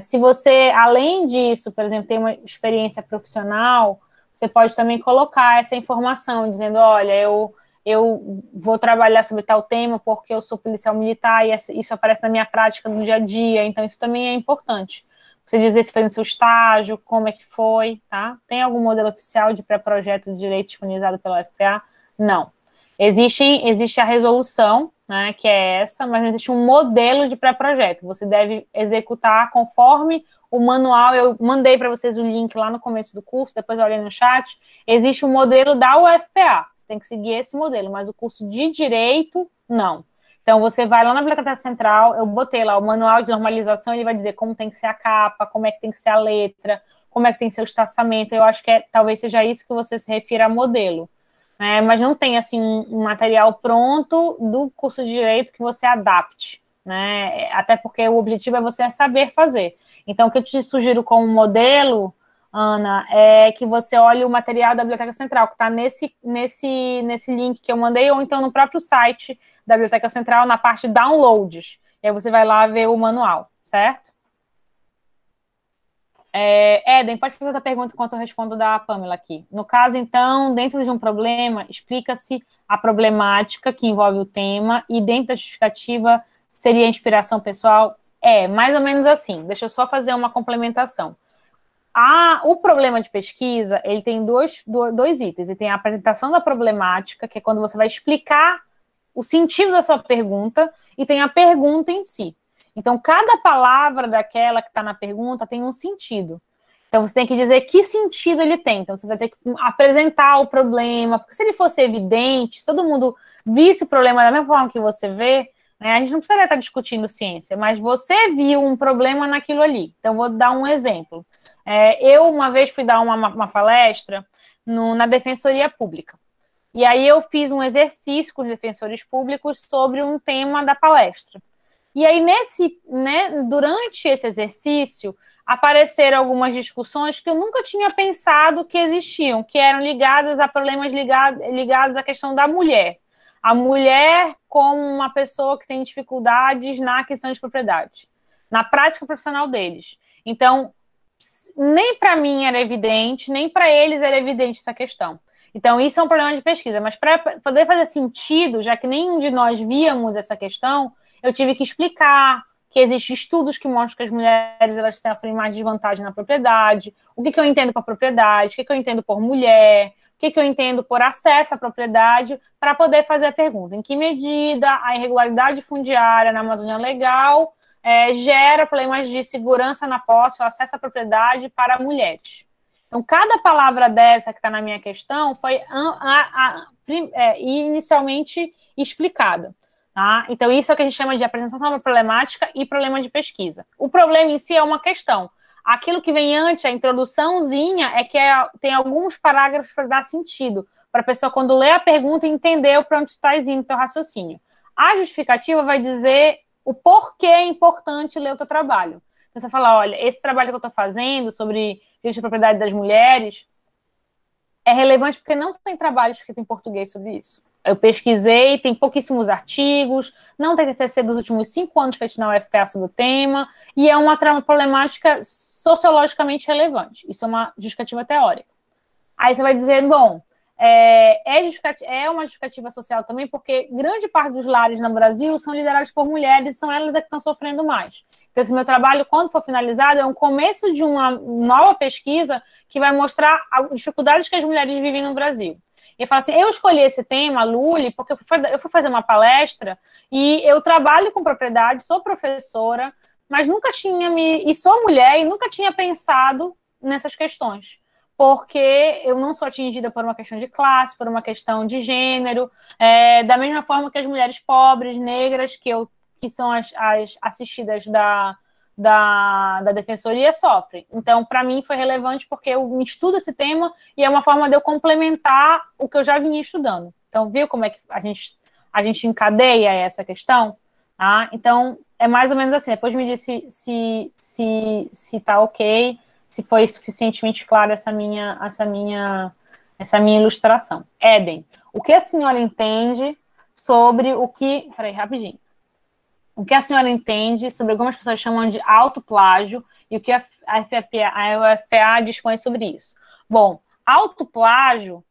A: Se você, além disso, por exemplo, tem uma experiência profissional, você pode também colocar essa informação, dizendo, olha, eu vou trabalhar sobre tal tema porque eu sou policial militar e isso aparece na minha prática no dia a dia, então isso também é importante. Você dizer se foi no seu estágio, como é que foi, tá? Tem algum modelo oficial de pré-projeto de direito disponibilizado pela UFPA? Não. Existe a resolução, né, que é essa, mas não existe um modelo de pré-projeto. Você deve executar conforme o manual. Eu mandei para vocês o link lá no começo do curso, depois eu olhei no chat. Existe um modelo da UFPA, você tem que seguir esse modelo, mas o curso de Direito, não. Então, você vai lá na Biblioteca Central, eu botei lá o manual de normalização, ele vai dizer como tem que ser a capa, como é que tem que ser a letra, como é que tem que ser o espaçamento. Eu acho que talvez seja isso que você se refira a modelo. Mas não tem assim um material pronto do curso de Direito que você adapte, né? Até porque o objetivo é você saber fazer. Então, o que eu te sugiro como modelo, Ana, é que você olhe o material da Biblioteca Central, que está nesse link que eu mandei, ou então no próprio site da Biblioteca Central, na parte downloads. E aí você vai lá ver o manual, certo? Éden, pode fazer outra pergunta enquanto eu respondo da Pamela aqui. No caso, então, dentro de um problema, explica-se a problemática que envolve o tema e dentro da justificativa seria a inspiração pessoal? Mais ou menos assim. Deixa eu só fazer uma complementação. O problema de pesquisa, ele tem dois itens. Ele tem a apresentação da problemática, que é quando você vai explicar o sentido da sua pergunta, e tem a pergunta em si. Então, cada palavra daquela que está na pergunta tem um sentido. Então, você tem que dizer que sentido ele tem. Então, você vai ter que apresentar o problema, porque se ele fosse evidente, se todo mundo visse o problema da mesma forma que você vê, né, a gente não precisaria estar discutindo ciência, mas você viu um problema naquilo ali. Então, vou dar um exemplo. Eu, uma vez, fui dar uma palestra na Defensoria Pública. E aí eu fiz um exercício com os defensores públicos sobre um tema da palestra. E aí, durante esse exercício, apareceram algumas discussões que eu nunca tinha pensado que existiam, que eram ligadas a problemas ligados à questão da mulher. A mulher como uma pessoa que tem dificuldades na aquisição de propriedade, na prática profissional deles. Então, nem para mim era evidente, nem para eles era evidente essa questão. Então, isso é um problema de pesquisa. Mas para poder fazer sentido, já que nenhum de nós víamos essa questão, eu tive que explicar que existem estudos que mostram que as mulheres elas sofrem mais desvantagem na propriedade, o que eu entendo por propriedade, o que eu entendo por mulher, o que eu entendo por acesso à propriedade, para poder fazer a pergunta. Em que medida a irregularidade fundiária na Amazônia Legal gera problemas de segurança na posse ou acesso à propriedade para mulheres? Então, cada palavra dessa que está na minha questão foi inicialmente explicada. Tá? Então, isso é o que a gente chama de apresentação da problemática e problema de pesquisa. O problema em si é uma questão. Aquilo que vem antes, a introduçãozinha, tem alguns parágrafos para dar sentido, para a pessoa, quando lê a pergunta, entender para onde está indo o teu raciocínio. A justificativa vai dizer o porquê é importante ler o teu trabalho. Então, você fala, olha, esse trabalho que eu estou fazendo sobre direito de propriedade das mulheres é relevante porque não tem trabalho escrito em português sobre isso. Eu pesquisei, tem pouquíssimos artigos, não tem TCC dos últimos 5 anos feitos na UFPA sobre o tema, e é uma problemática sociologicamente relevante. Isso é uma justificativa teórica. Aí você vai dizer, bom, é uma justificativa social também, porque grande parte dos lares no Brasil são liderados por mulheres, e são elas que estão sofrendo mais. Então, esse meu trabalho, quando for finalizado, é um começo de uma nova pesquisa que vai mostrar as dificuldades que as mulheres vivem no Brasil. E fala assim, eu escolhi esse tema, Lully, porque eu fui fazer uma palestra e eu trabalho com propriedade, sou professora, mas nunca tinha e sou mulher e nunca tinha pensado nessas questões. Porque eu não sou atingida por uma questão de classe, por uma questão de gênero, da mesma forma que as mulheres pobres, negras, que são as assistidas da defensoria sofrem. Então, para mim, foi relevante porque eu estudo esse tema e é uma forma de eu complementar o que eu já vinha estudando. Então, viu como é que a gente encadeia essa questão? Tá? Então, é mais ou menos assim. Depois me diz se tá ok, se foi suficientemente clara essa minha ilustração. Éden, o que a senhora entende sobre o que... Peraí, rapidinho. O que a senhora entende sobre algumas pessoas chamam de autoplágio e o que a UFPA dispõe sobre isso? Bom, autoplágio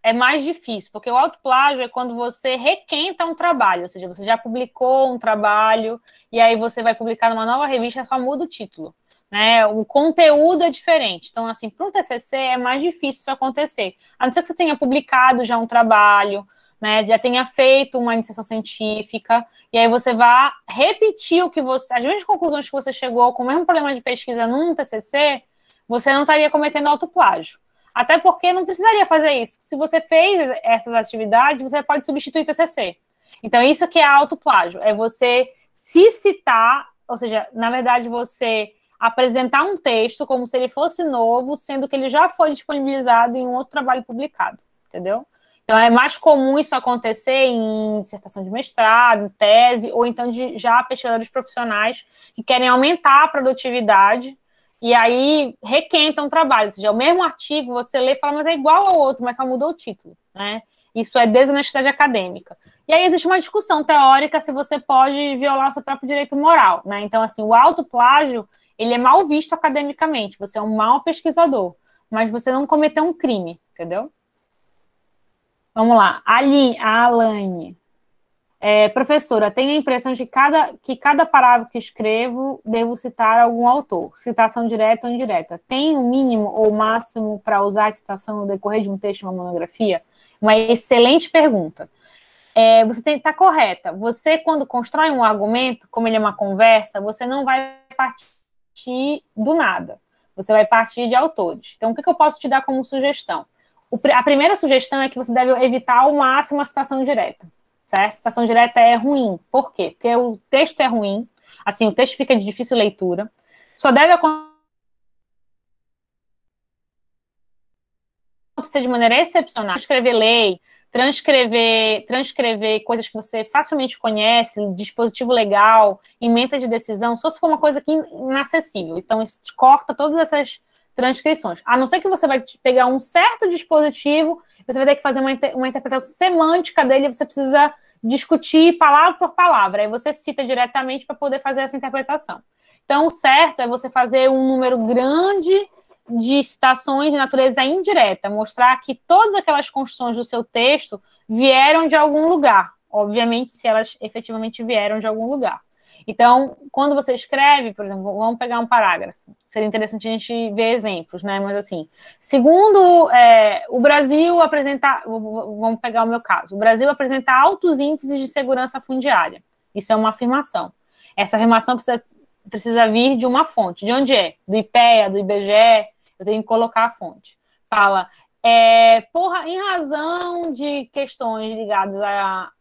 A: é mais difícil, porque o autoplágio é quando você requenta um trabalho, ou seja, você já publicou um trabalho e aí você vai publicar numa nova revista, só muda o título, né? O conteúdo é diferente. Então, assim, para um TCC é mais difícil isso acontecer. A não ser que você tenha publicado já um trabalho, né, já tenha feito uma iniciação científica, e aí você vai repetir o que você... As mesmas conclusões que você chegou com o mesmo problema de pesquisa num TCC, você não estaria cometendo autoplágio. Até porque não precisaria fazer isso. Se você fez essas atividades, você pode substituir o TCC. Então, isso que é autoplágio. É você se citar, ou seja, na verdade, você apresentar um texto como se ele fosse novo, sendo que ele já foi disponibilizado em um outro trabalho publicado. Entendeu? Então, é mais comum isso acontecer em dissertação de mestrado, em tese, ou então de já pesquisadores profissionais que querem aumentar a produtividade e aí requentam o trabalho. Ou seja, o mesmo artigo você lê e fala, mas é igual ao outro, mas só mudou o título, né? Isso é desonestidade acadêmica. E aí existe uma discussão teórica se você pode violar o seu próprio direito moral, né? Então, assim, o autoplágio, ele é mal visto academicamente. Você é um mau pesquisador, mas você não cometeu um crime, entendeu? Vamos lá. A Alane. Professora, tenho a impressão de que cada parágrafo que escrevo devo citar algum autor. Citação direta ou indireta. Tem um mínimo ou máximo para usar a citação no decorrer de um texto, uma monografia? Uma excelente pergunta. Você está correta. Você, quando constrói um argumento, como ele é uma conversa, você não vai partir do nada. Você vai partir de autores. Então, o que eu posso te dar como sugestão? A primeira sugestão é que você deve evitar ao máximo a citação direta, certo? Citação direta é ruim. Por quê? Porque o texto é ruim, assim, o texto fica de difícil leitura. Só deve acontecer de maneira excepcional. Escrever lei, transcrever coisas que você facilmente conhece, dispositivo legal, ementa de decisão, só se for uma coisa que inacessível. Então, isso corta todas essas transcrições. A não ser que você vai pegar um certo dispositivo, você vai ter que fazer uma interpretação semântica dele, você precisa discutir palavra por palavra, aí você cita diretamente para poder fazer essa interpretação. Então, o certo é você fazer um número grande de citações de natureza indireta, mostrar que todas aquelas construções do seu texto vieram de algum lugar, obviamente, se elas efetivamente vieram de algum lugar. Então, quando você escreve, por exemplo, vamos pegar um parágrafo, seria interessante a gente ver exemplos, né? Mas assim, segundo o Brasil apresentar, vamos pegar o meu caso, o Brasil apresenta altos índices de segurança fundiária. Isso é uma afirmação. Essa afirmação precisa vir de uma fonte. De onde é? Do IPEA, do IBGE, eu tenho que colocar a fonte. Fala, em razão de questões ligadas a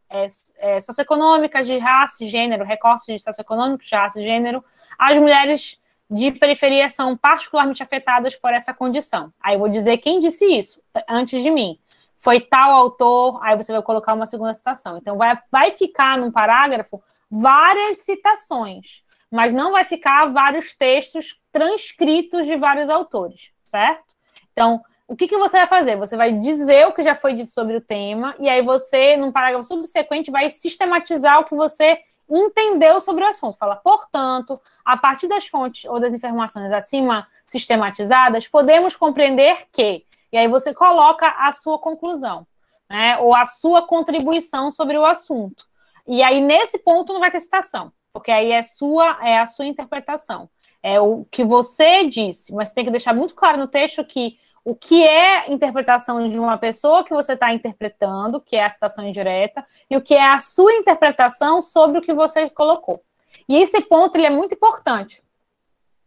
A: socioeconômicas, de raça e gênero, recortes de socioeconômicos, de raça e gênero, as mulheres de periferia são particularmente afetadas por essa condição. Aí eu vou dizer quem disse isso antes de mim. Foi tal autor, aí você vai colocar uma segunda citação. Então, vai ficar num parágrafo várias citações, mas não vai ficar vários textos transcritos de vários autores, certo? Então, o que você vai fazer? Você vai dizer o que já foi dito sobre o tema, e aí você, num parágrafo subsequente, vai sistematizar o que você entendeu sobre o assunto. Fala, portanto, a partir das fontes ou das informações acima sistematizadas, podemos compreender que... E aí você coloca a sua conclusão, né? Ou a sua contribuição sobre o assunto. E aí, nesse ponto, não vai ter citação, porque aí é a sua interpretação. É o que você disse, mas tem que deixar muito claro no texto que o que é interpretação de uma pessoa que você está interpretando, que é a citação indireta, e o que é a sua interpretação sobre o que você colocou. E esse ponto ele é muito importante.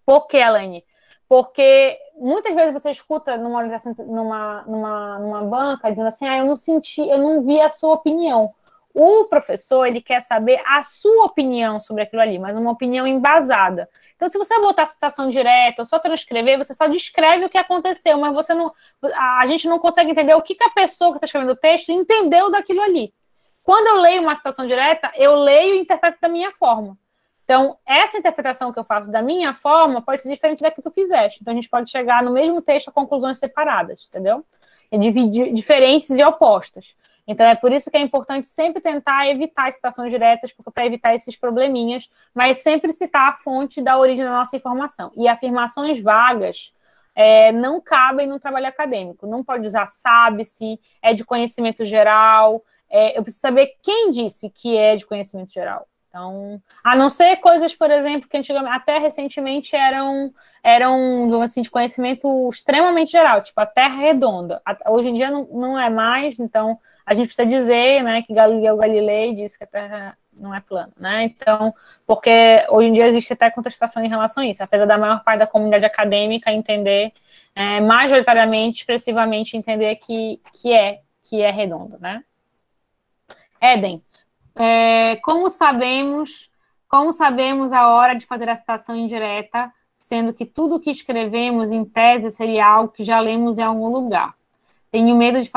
A: Por quê, Elaine? Porque muitas vezes você escuta numa organização, numa banca, dizendo assim, eu não vi a sua opinião. O professor, ele quer saber a sua opinião sobre aquilo ali, mas uma opinião embasada. Então, se você botar citação direta ou só transcrever, você só descreve o que aconteceu, mas você não, a gente não consegue entender o que a pessoa que está escrevendo o texto entendeu daquilo ali. Quando eu leio uma citação direta, eu leio e interpreto da minha forma. Então, essa interpretação que eu faço da minha forma pode ser diferente da que tu fizeste. Então, a gente pode chegar no mesmo texto a conclusões separadas, entendeu? Diferentes e opostas. Então, é por isso que é importante sempre tentar evitar citações diretas, para evitar esses probleminhas, mas sempre citar a fonte da origem da nossa informação. E afirmações vagas não cabem no trabalho acadêmico. Não pode usar sabe-se, é de conhecimento geral. Eu preciso saber quem disse que é de conhecimento geral. Então, a não ser coisas, por exemplo, que antigamente, até recentemente eram assim, de conhecimento extremamente geral, tipo a Terra redonda. Hoje em dia não é mais, então a gente precisa dizer, né, que Galileu Galilei disse que a Terra não é plana, né? Então, porque hoje em dia existe até contestação em relação a isso, apesar da maior parte da comunidade acadêmica entender, majoritariamente, expressivamente entender que é redonda, né? Éden, como sabemos a hora de fazer a citação indireta, sendo que tudo o que escrevemos em tese seria algo que já lemos em algum lugar? Tenho medo de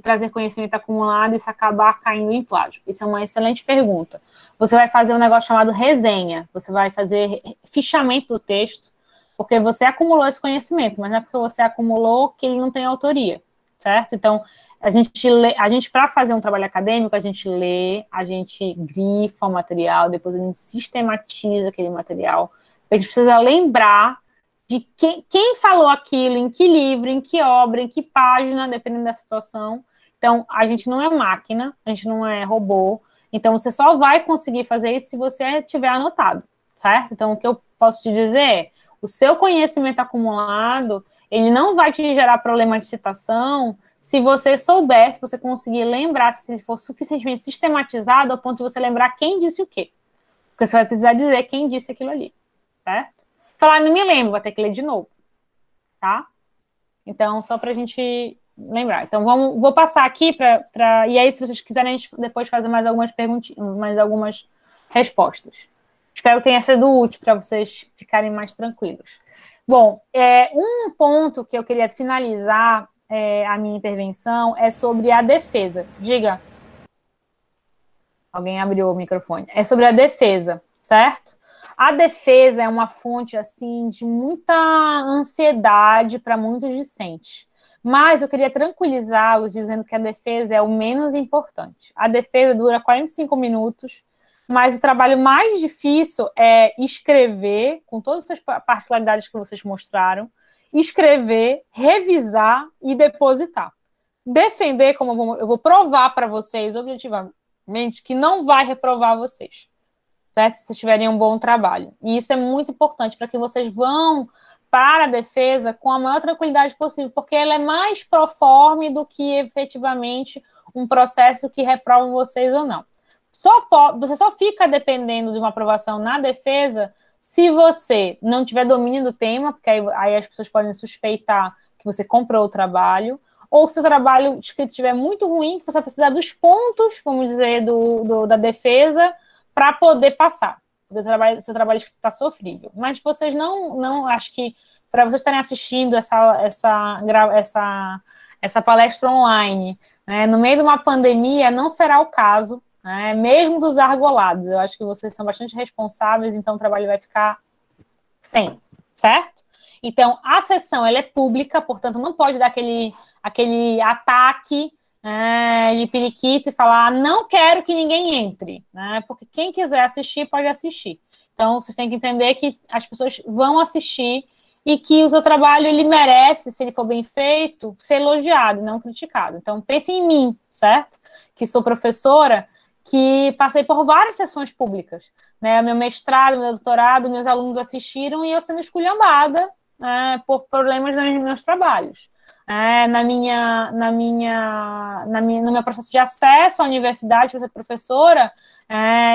A: trazer conhecimento acumulado e isso acabar caindo em plágio. Isso é uma excelente pergunta. Você vai fazer um negócio chamado resenha, você vai fazer fichamento do texto, porque você acumulou esse conhecimento, mas não é porque você acumulou que ele não tem autoria, certo? Então, a gente para fazer um trabalho acadêmico, a gente lê, a gente grifa o material, depois a gente sistematiza aquele material. A gente precisa lembrar de quem falou aquilo, em que livro, em que obra, em que página, dependendo da situação. Então, a gente não é máquina, a gente não é robô, então você só vai conseguir fazer isso se você tiver anotado, certo? Então, o que eu posso te dizer é, o seu conhecimento acumulado, ele não vai te gerar problema de citação se você souber, se você conseguir lembrar, se ele for suficientemente sistematizado ao ponto de você lembrar quem disse o quê. Porque você vai precisar dizer quem disse aquilo ali, certo? Falar, não me lembro, vou ter que ler de novo, tá? Então, só pra gente lembrar. Então, vou passar aqui e aí, se vocês quiserem, a gente depois fazer mais algumas perguntinhas, mais algumas respostas. Espero que tenha sido útil para vocês ficarem mais tranquilos. Bom, um ponto que eu queria finalizar a minha intervenção é sobre a defesa. Diga. Alguém abriu o microfone. É sobre a defesa, certo? A defesa é uma fonte, assim, de muita ansiedade para muitos discentes. Mas eu queria tranquilizá-los dizendo que a defesa é o menos importante. A defesa dura 45 minutos, mas o trabalho mais difícil é escrever, com todas essas particularidades que vocês mostraram, escrever, revisar e depositar. Defender, como eu vou provar para vocês objetivamente, que não vai reprovar vocês, certo? Se vocês tiverem um bom trabalho. E isso é muito importante para que vocês vão para a defesa com a maior tranquilidade possível, porque ela é mais proforme do que efetivamente um processo que reprova vocês ou não. Você só fica dependendo de uma aprovação na defesa se você não tiver domínio do tema, porque aí as pessoas podem suspeitar que você comprou o trabalho, ou se o trabalho escrito estiver muito ruim, que você vai precisar dos pontos, vamos dizer, da defesa, para poder passar. Seu trabalho escrito está sofrível. Mas vocês não acho que, para vocês estarem assistindo essa palestra online, né, no meio de uma pandemia, não será o caso, né, mesmo dos argolados. Eu acho que vocês são bastante responsáveis, então o trabalho vai ficar sem, certo? Então, a sessão ela é pública, portanto, não pode dar aquele ataque de periquito e falar, não quero que ninguém entre, né? Porque quem quiser assistir, pode assistir. Então, vocês têm que entender que as pessoas vão assistir e que o seu trabalho, ele merece, se ele for bem feito, ser elogiado, não criticado. Então, pense em mim, certo? Que sou professora, que passei por várias sessões públicas, né? Meu mestrado, meu doutorado, meus alunos assistiram e eu sendo esculhambada, por problemas nos meus trabalhos. No meu processo de acesso à universidade, para ser professora,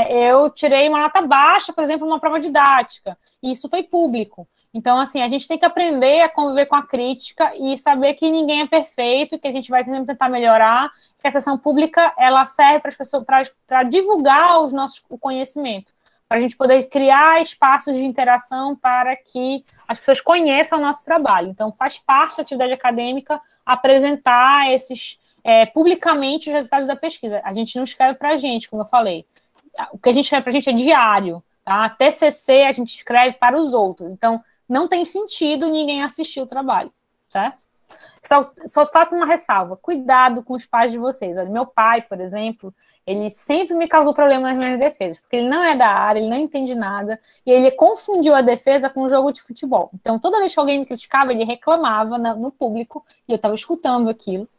A: eu tirei uma nota baixa, por exemplo, numa prova didática, e isso foi público. Então, assim, a gente tem que aprender a conviver com a crítica e saber que ninguém é perfeito, que a gente vai sempre tentar melhorar, que a sessão pública, ela serve para as pessoas, para divulgar o conhecimento, para a gente poder criar espaços de interação para que as pessoas conheçam o nosso trabalho. Então, faz parte da atividade acadêmica apresentar publicamente os resultados da pesquisa. A gente não escreve para a gente, como eu falei. O que a gente escreve para a gente é diário. Tá? TCC a gente escreve para os outros. Então, não tem sentido ninguém assistir o trabalho, certo? Só faço uma ressalva. Cuidado com os pais de vocês. Olha, meu pai, por exemplo, ele sempre me causou problema nas minhas defesas, porque ele não é da área, ele não entende nada, e ele confundiu a defesa com um jogo de futebol. Então, toda vez que alguém me criticava, ele reclamava no público, e eu estava escutando aquilo.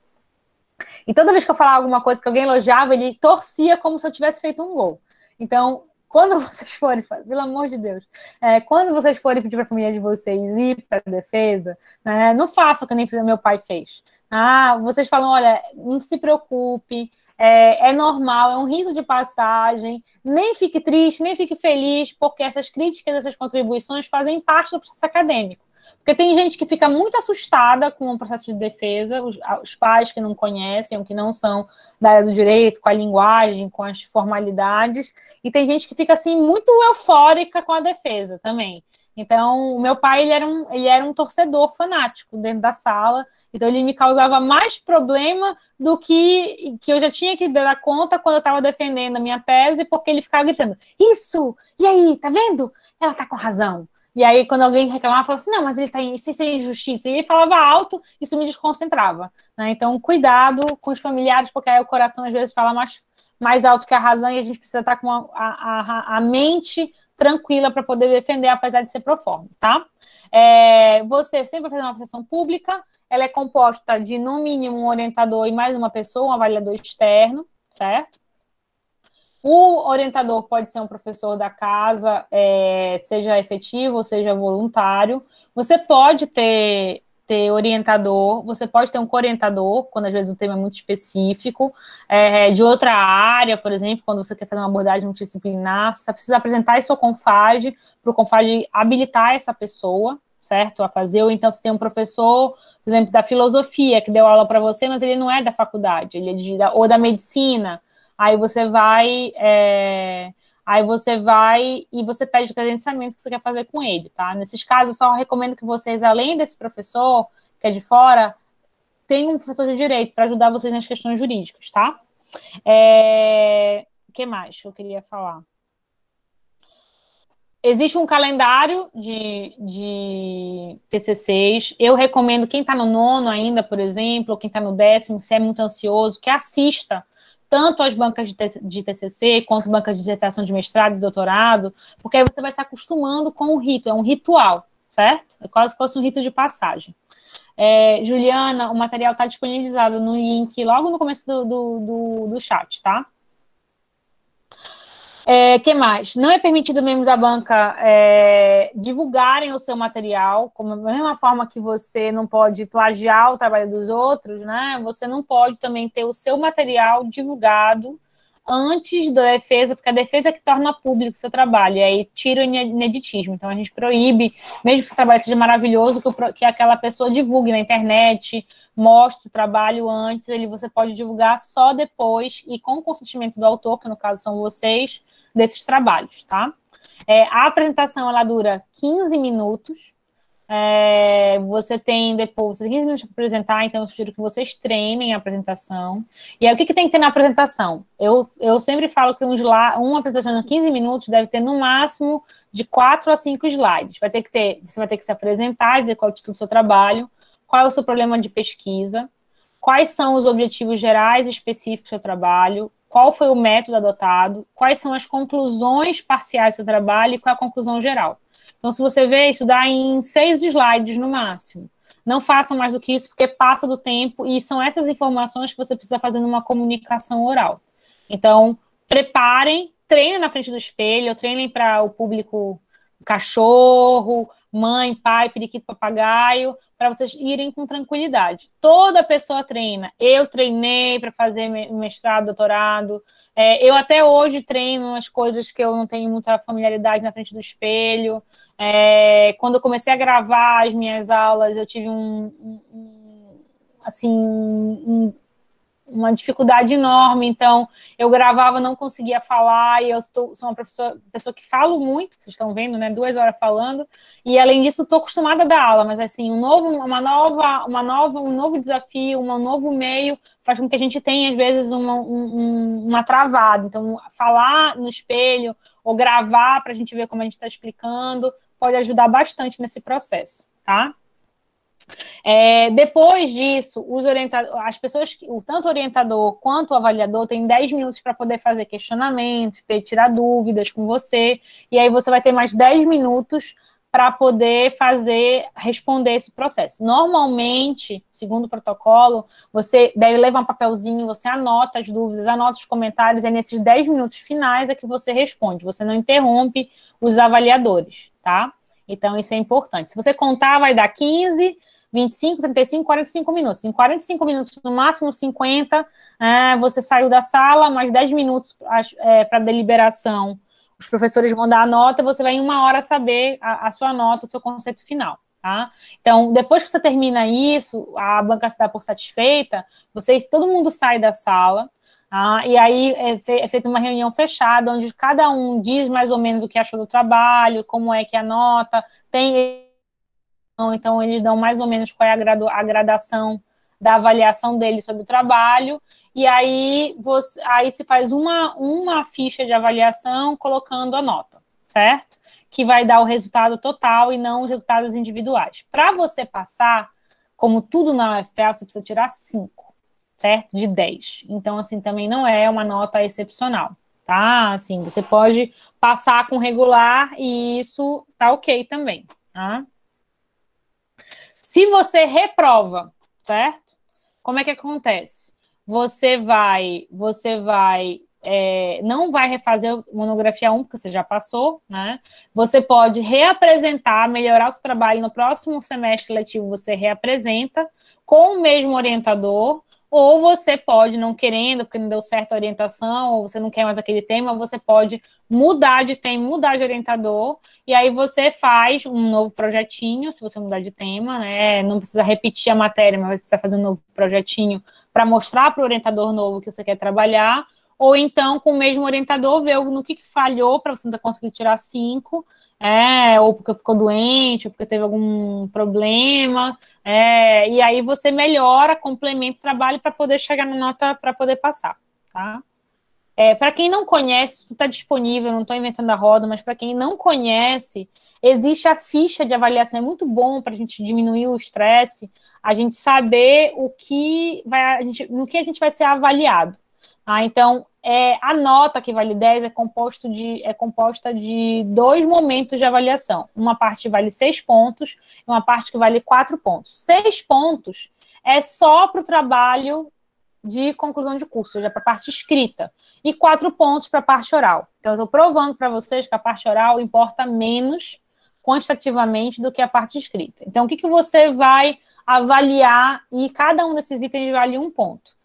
A: E toda vez que eu falava alguma coisa que alguém elogiava, ele torcia como se eu tivesse feito um gol. Então, quando vocês forem, pelo amor de Deus, quando vocês forem pedir para a família de vocês ir para a defesa, né, não façam o que nem meu pai fez. Vocês falam, olha, não se preocupe, é normal, é um rito de passagem, nem fique triste, nem fique feliz, porque essas críticas, essas contribuições fazem parte do processo acadêmico. Porque tem gente que fica muito assustada com o processo de defesa, os pais que não conhecem, ou que não são da área do direito, com a linguagem, com as formalidades, e tem gente que fica, assim, muito eufórica com a defesa também. Então, o meu pai, ele era um torcedor fanático dentro da sala, então ele me causava mais problema do que eu já tinha que dar conta quando eu estava defendendo a minha tese, porque ele ficava gritando, isso! E aí, tá vendo? Ela tá com razão. E aí, quando alguém reclamava, falava assim, não, mas ele tá isso é injustiça. E ele falava alto, isso me desconcentrava. Né? Então, cuidado com os familiares, porque aí o coração, às vezes, fala mais alto que a razão e a gente precisa estar com a mente tranquila para poder defender, apesar de ser proforme, tá? Você sempre vai fazer uma sessão pública, ela é composta de, no mínimo, um orientador e mais uma pessoa, um avaliador externo, certo? O orientador pode ser um professor da casa, seja efetivo ou seja voluntário. Você pode ter orientador, você pode ter um co-orientador, quando às vezes o tema é muito específico, de outra área, por exemplo, quando você quer fazer uma abordagem multidisciplinar, você precisa apresentar a sua CONFAD, para o CONFAD habilitar essa pessoa, certo? A fazer, ou então você tem um professor, por exemplo, da filosofia, que deu aula para você, mas ele não é da faculdade, ele é ou da medicina. Aí você vai e você pede o credenciamento que você quer fazer com ele, tá? Nesses casos, eu só recomendo que vocês, além desse professor, que é de fora, tenham um professor de direito para ajudar vocês nas questões jurídicas, tá? O que mais que eu queria falar? Existe um calendário de TCCs. Eu recomendo quem está no 9º ainda, por exemplo, ou quem está no 10º, se é muito ansioso, que assista tanto as bancas de TCC, quanto bancas de dissertação de mestrado e doutorado, porque aí você vai se acostumando com o rito, é um ritual, certo? É quase como se fosse um rito de passagem. Juliana, o material está disponibilizado no link logo no começo do chat, tá? Que mais? Não é permitido membros da banca divulgarem o seu material, como da mesma forma que você não pode plagiar o trabalho dos outros, né? Você não pode também ter o seu material divulgado antes da defesa, porque a defesa é que torna público o seu trabalho, e aí tira o ineditismo. Então, a gente proíbe, mesmo que o seu trabalho seja maravilhoso, que aquela pessoa divulgue na internet, mostre o trabalho antes, você pode divulgar só depois, e com o consentimento do autor, que no caso são vocês, desses trabalhos, tá? A apresentação, ela dura 15 minutos, você tem 15 minutos para apresentar, então eu sugiro que vocês treinem a apresentação. E aí, o que tem que ter na apresentação? Eu sempre falo que uma apresentação de 15 minutos deve ter, no máximo, de 4 a 5 slides. Você vai ter que se apresentar, dizer qual é o título do seu trabalho, qual é o seu problema de pesquisa, quais são os objetivos gerais e específicos do seu trabalho, qual foi o método adotado, quais são as conclusões parciais do seu trabalho e qual é a conclusão geral. Então, se você ver, isso dá em 6 slides no máximo. Não façam mais do que isso, porque passa do tempo e são essas informações que você precisa fazer numa comunicação oral. Então, preparem, treinem na frente do espelho, treinem para o público cachorro, mãe, pai, periquito, papagaio, para vocês irem com tranquilidade. Toda pessoa treina. Eu treinei para fazer mestrado, doutorado. Eu até hoje treino as coisas que eu não tenho muita familiaridade na frente do espelho. Quando eu comecei a gravar as minhas aulas, eu tive uma dificuldade enorme, então eu gravava, não conseguia falar, e sou uma pessoa que falo muito, vocês estão vendo, né, 2 horas falando, e além disso estou acostumada a dar aula, mas assim, um novo desafio, um novo meio, faz com que a gente tenha, às vezes, uma travada, então falar no espelho, ou gravar para a gente ver como a gente está explicando, pode ajudar bastante nesse processo, tá? Depois disso, as pessoas, tanto o orientador quanto o avaliador, tem 10 minutos para poder fazer questionamentos, tirar dúvidas com você, e aí você vai ter mais 10 minutos para poder responder esse processo. Normalmente, segundo o protocolo, você deve levar um papelzinho, você anota as dúvidas, anota os comentários, e nesses 10 minutos finais é que você responde, você não interrompe os avaliadores, tá? Então, isso é importante. Se você contar, vai dar 15, 25, 35, 45 minutos. Em 45 minutos, no máximo 50, você saiu da sala, mais 10 minutos para deliberação. Os professores vão dar a nota, você vai em 1 hora saber a sua nota, o seu conceito final. Tá? Então, depois que você termina isso, a banca se dá por satisfeita, todo mundo sai da sala, e aí é feita uma reunião fechada, onde cada um diz mais ou menos o que achou do trabalho, como é que é a nota, então eles dão mais ou menos qual é a gradação da avaliação deles sobre o trabalho, e aí se faz uma ficha de avaliação colocando a nota, certo? Que vai dar o resultado total e não os resultados individuais. Para você passar, como tudo na UFPA, você precisa tirar 5, certo? De 10. Então, assim, também não é uma nota excepcional, tá? Assim, você pode passar com regular e isso tá ok também, tá? Se você reprova, certo? Como é que acontece? Você não vai refazer a monografia 1, porque você já passou, né? Você pode reapresentar, melhorar o seu trabalho no próximo semestre letivo, você reapresenta com o mesmo orientador, ou você pode, não querendo, porque não deu certo a orientação, ou você não quer mais aquele tema, você pode mudar de tema, mudar de orientador, e aí você faz um novo projetinho, se você mudar de tema, né? Não precisa repetir a matéria, mas precisa fazer um novo projetinho para mostrar para o orientador novo que você quer trabalhar, ou então, com o mesmo orientador, ver no que falhou para você não conseguir tirar 5, ou porque ficou doente, ou porque teve algum problema, e aí você melhora, complementa o trabalho para poder chegar na nota, para poder passar, tá? Para quem não conhece, isso está disponível, não estou inventando a roda, mas para quem não conhece, existe a ficha de avaliação, é muito bom para a gente diminuir o estresse, a gente saber no que a gente vai ser avaliado. Então, a nota que vale 10 é composta de 2 momentos de avaliação. Uma parte vale 6 pontos e uma parte que vale 4 pontos. 6 pontos é só para o trabalho de conclusão de curso, ou seja, para a parte escrita. E 4 pontos para a parte oral. Então, eu estou provando para vocês que a parte oral importa menos quantitativamente do que a parte escrita. Então, o que você vai avaliar? E cada um desses itens vale 1 ponto.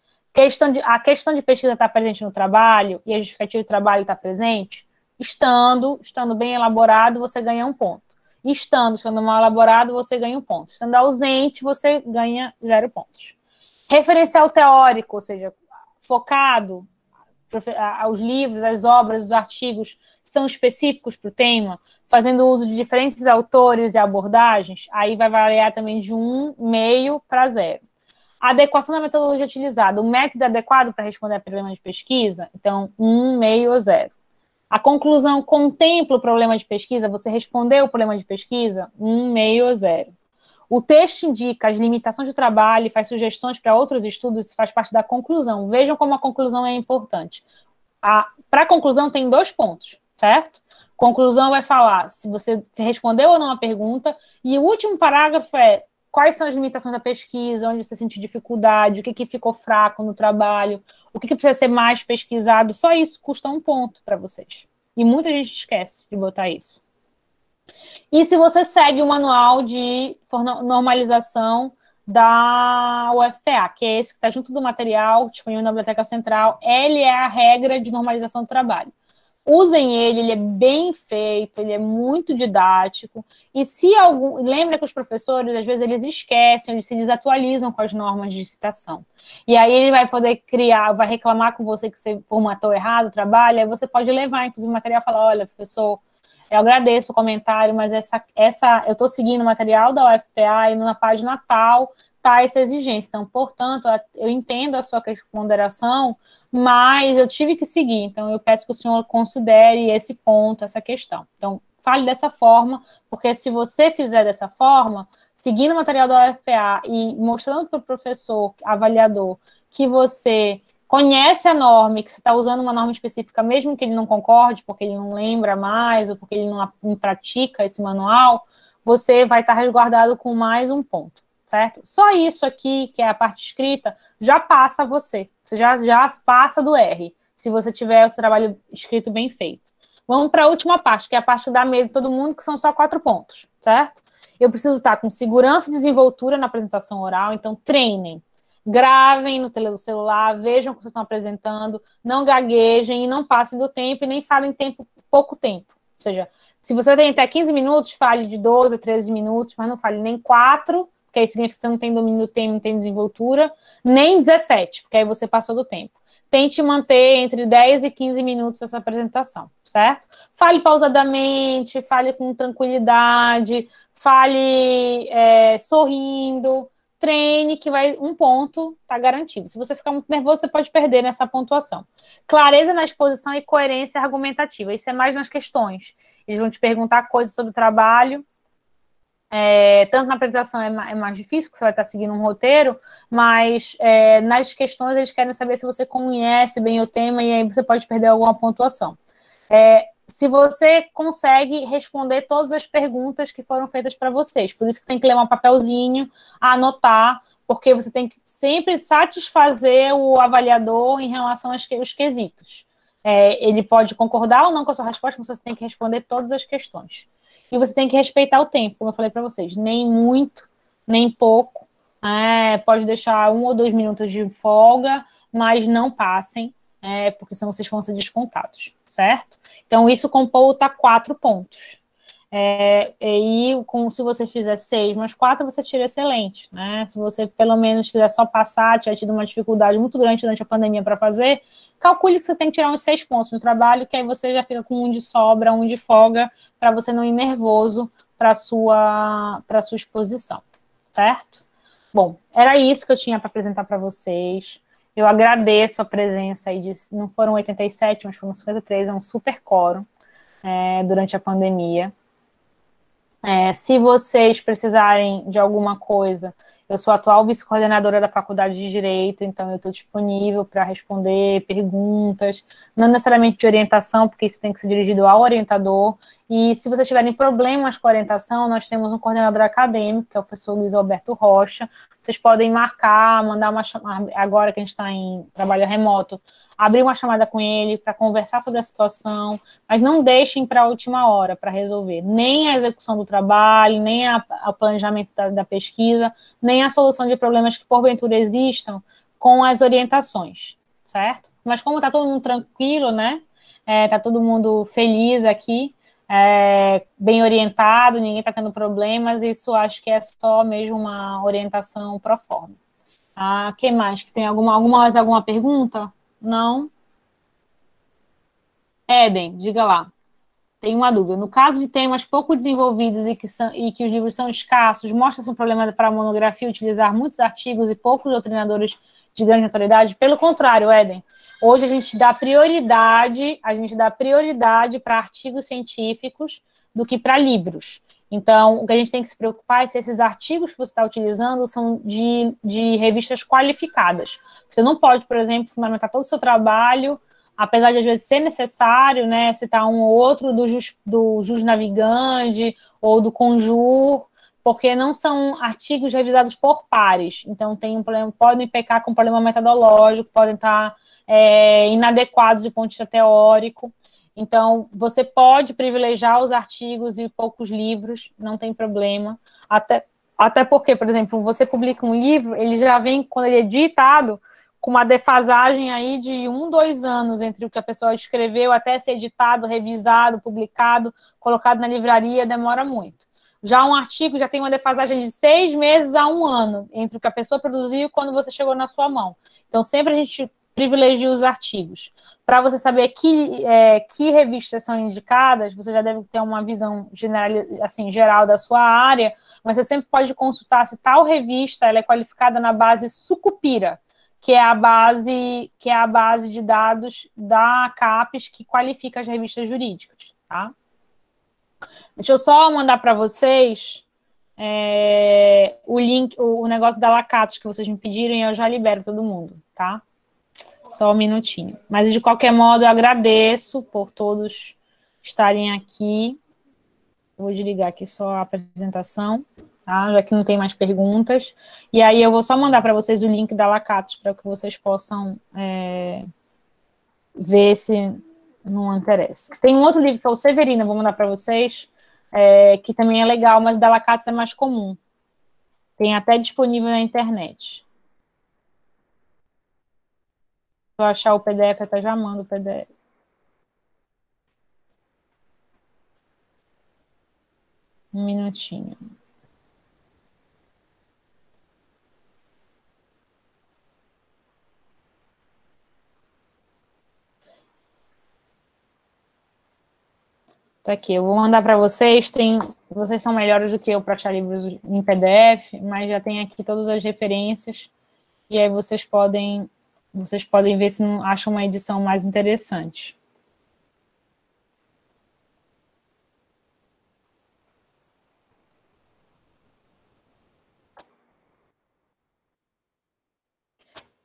A: A questão de pesquisa está presente no trabalho e a justificativa de trabalho está presente? Estando bem elaborado, você ganha 1 ponto. Estando mal elaborado, você ganha 1 ponto. Estando ausente, você ganha 0 pontos. Referencial teórico, ou seja, focado, os livros, as obras, os artigos são específicos para o tema, fazendo uso de diferentes autores e abordagens, aí vai variar também de 1,5 para 0. Adequação da metodologia utilizada. O método adequado para responder a problema de pesquisa? Então, 1,5 ou 0. A conclusão contempla o problema de pesquisa? Você respondeu o problema de pesquisa? 1,5 ou 0. O texto indica as limitações do trabalho e faz sugestões para outros estudos, isso faz parte da conclusão. Vejam como a conclusão é importante. Para a conclusão tem 2 pontos, certo? Conclusão vai falar se você respondeu ou não a pergunta, e o último parágrafo é quais são as limitações da pesquisa, onde você sentiu dificuldade, o que ficou fraco no trabalho, o que precisa ser mais pesquisado, só isso custa 1 ponto para vocês. E muita gente esquece de botar isso. E se você segue o manual de normalização da UFPA, que é esse que está junto do material disponível na Biblioteca Central, ele é a regra de normalização do trabalho. Usem ele é bem feito, ele é muito didático, e se algum... Lembra que os professores, às vezes, eles esquecem, eles se desatualizam com as normas de citação. E aí ele vai poder criar, vai reclamar com você que você formatou errado o trabalho, aí você pode levar, inclusive, o material e falar, olha, professor, eu agradeço o comentário, mas eu estou seguindo o material da UFPA e na página tal está essa exigência. Então, portanto, eu entendo a sua ponderação, mas eu tive que seguir. Então, eu peço que o senhor considere esse ponto, essa questão. Então, fale dessa forma, porque se você fizer dessa forma, seguindo o material da UFPA e mostrando para o professor, avaliador, que você conhece a norma e que você está usando uma norma específica, mesmo que ele não concorde, porque ele não lembra mais ou porque ele não pratica esse manual, você vai estar resguardado com mais um ponto, certo? Só isso aqui, que é a parte escrita, já passa você já passa do R, se você tiver o seu trabalho escrito bem feito. Vamos para a última parte, que é a parte da medo de todo mundo, que são só 4 pontos, certo? Eu preciso estar com segurança e desenvoltura na apresentação oral, então treinem. Gravem no celular, vejam o que vocês estão apresentando, não gaguejem e não passem do tempo e nem falem pouco tempo. Ou seja, se você tem até 15 minutos, fale de 12 a 13 minutos, mas não fale nem 4, porque aí significa que você não tem domínio do tempo, não tem desenvoltura, nem 17, porque aí você passou do tempo. Tente manter entre 10 e 15 minutos essa apresentação, certo? Fale pausadamente, fale com tranquilidade, fale sorrindo, treine, que vai um ponto, tá garantido. Se você ficar muito nervoso, você pode perder nessa pontuação. Clareza na exposição e coerência argumentativa. Isso é mais nas questões. Eles vão te perguntar coisas sobre o trabalho. Tanto na apresentação é mais difícil, porque você vai estar seguindo um roteiro, mas nas questões eles querem saber se você conhece bem o tema e aí você pode perder alguma pontuação. Se você consegue responder todas as perguntas que foram feitas para vocês. Por isso que tem que ler um papelzinho, anotar, porque você tem que sempre satisfazer o avaliador em relação aos quesitos. Ele pode concordar ou não com a sua resposta, mas você tem que responder todas as questões. E você tem que respeitar o tempo, como eu falei para vocês. Nem muito, nem pouco. Pode deixar 1 ou 2 minutos de folga, mas não passem, porque senão vocês vão ser descontados, certo? Então, isso computa 4 pontos. Se você fizer 6 mais 4, você tira excelente, né? Se você, pelo menos, quiser só passar, tiver tido uma dificuldade muito grande durante a pandemia para fazer, calcule que você tem que tirar uns 6 pontos no trabalho, que aí você já fica com 1 de sobra, 1 de folga, para você não ir nervoso para a sua exposição, certo? Bom, era isso que eu tinha para apresentar para vocês. Eu agradeço a presença aí, não foram 87, mas foram 53, é um super quórum durante a pandemia. Se vocês precisarem de alguma coisa, eu sou a atual vice-coordenadora da Faculdade de Direito, então eu estou disponível para responder perguntas, não necessariamente de orientação, porque isso tem que ser dirigido ao orientador. E se vocês tiverem problemas com a orientação, nós temos um coordenador acadêmico, que é o professor Luiz Alberto Rocha. Vocês podem marcar, mandar uma chamada, agora que a gente está em trabalho remoto, abrir uma chamada com ele para conversar sobre a situação, mas não deixem para a última hora para resolver, nem a execução do trabalho, nem o planejamento da pesquisa, nem a solução de problemas que porventura existam com as orientações, certo? Mas como está todo mundo tranquilo, né? Está todo mundo feliz aqui, bem orientado, ninguém está tendo problemas, isso acho que é só mesmo uma orientação pro forma. Que mais? Que tem alguma pergunta? Não? Éden, diga lá. Tem uma dúvida. No caso de temas pouco desenvolvidos e que os livros são escassos, mostra-se um problema para a monografia utilizar muitos artigos e poucos doutrinadores de grande autoridade? Pelo contrário, Éden. Hoje a gente dá prioridade para artigos científicos do que para livros. Então, o que a gente tem que se preocupar é se esses artigos que você está utilizando são de revistas qualificadas. Você não pode, por exemplo, fundamentar todo o seu trabalho, apesar de às vezes ser necessário, né, citar um ou outro do Jus Navigante ou do Conjur, porque não são artigos revisados por pares. Então, tem um problema, podem pecar com problema metodológico, podem estar inadequados do ponto de vista teórico. Então, você pode privilegiar os artigos e poucos livros, não tem problema. Até porque, por exemplo, você publica um livro, ele já vem, quando ele é editado, com uma defasagem aí de 2 anos entre o que a pessoa escreveu até ser editado, revisado, publicado, colocado na livraria, demora muito. Já um artigo já tem uma defasagem de 6 meses a 1 ano entre o que a pessoa produziu e quando você chegou na sua mão. Então, sempre a gente privilegia os artigos. Para você saber que revistas são indicadas, você já deve ter uma visão assim, geral da sua área, mas você sempre pode consultar se tal revista ela é qualificada na base Sucupira, que é a base de dados da CAPES que qualifica as revistas jurídicas, tá? Deixa eu só mandar para vocês o link, o negócio da Lacatos que vocês me pediram e eu já libero todo mundo, tá? Só um minutinho. Mas, de qualquer modo, eu agradeço por todos estarem aqui. Eu vou desligar aqui só a apresentação, tá? Já que não tem mais perguntas. E aí eu vou só mandar para vocês o link da Lacatos para que vocês possam ver se não interessa. Tem um outro livro que é o Severino, vou mandar para vocês, que também é legal, mas da Lacatos é mais comum. Tem até disponível na internet. Se eu achar o PDF, até já mando o PDF. Um minutinho. Tá aqui, eu vou mandar para vocês. Vocês são melhores do que eu para achar livros em PDF, mas já tem aqui todas as referências. E aí vocês podem ver se não acham uma edição mais interessante.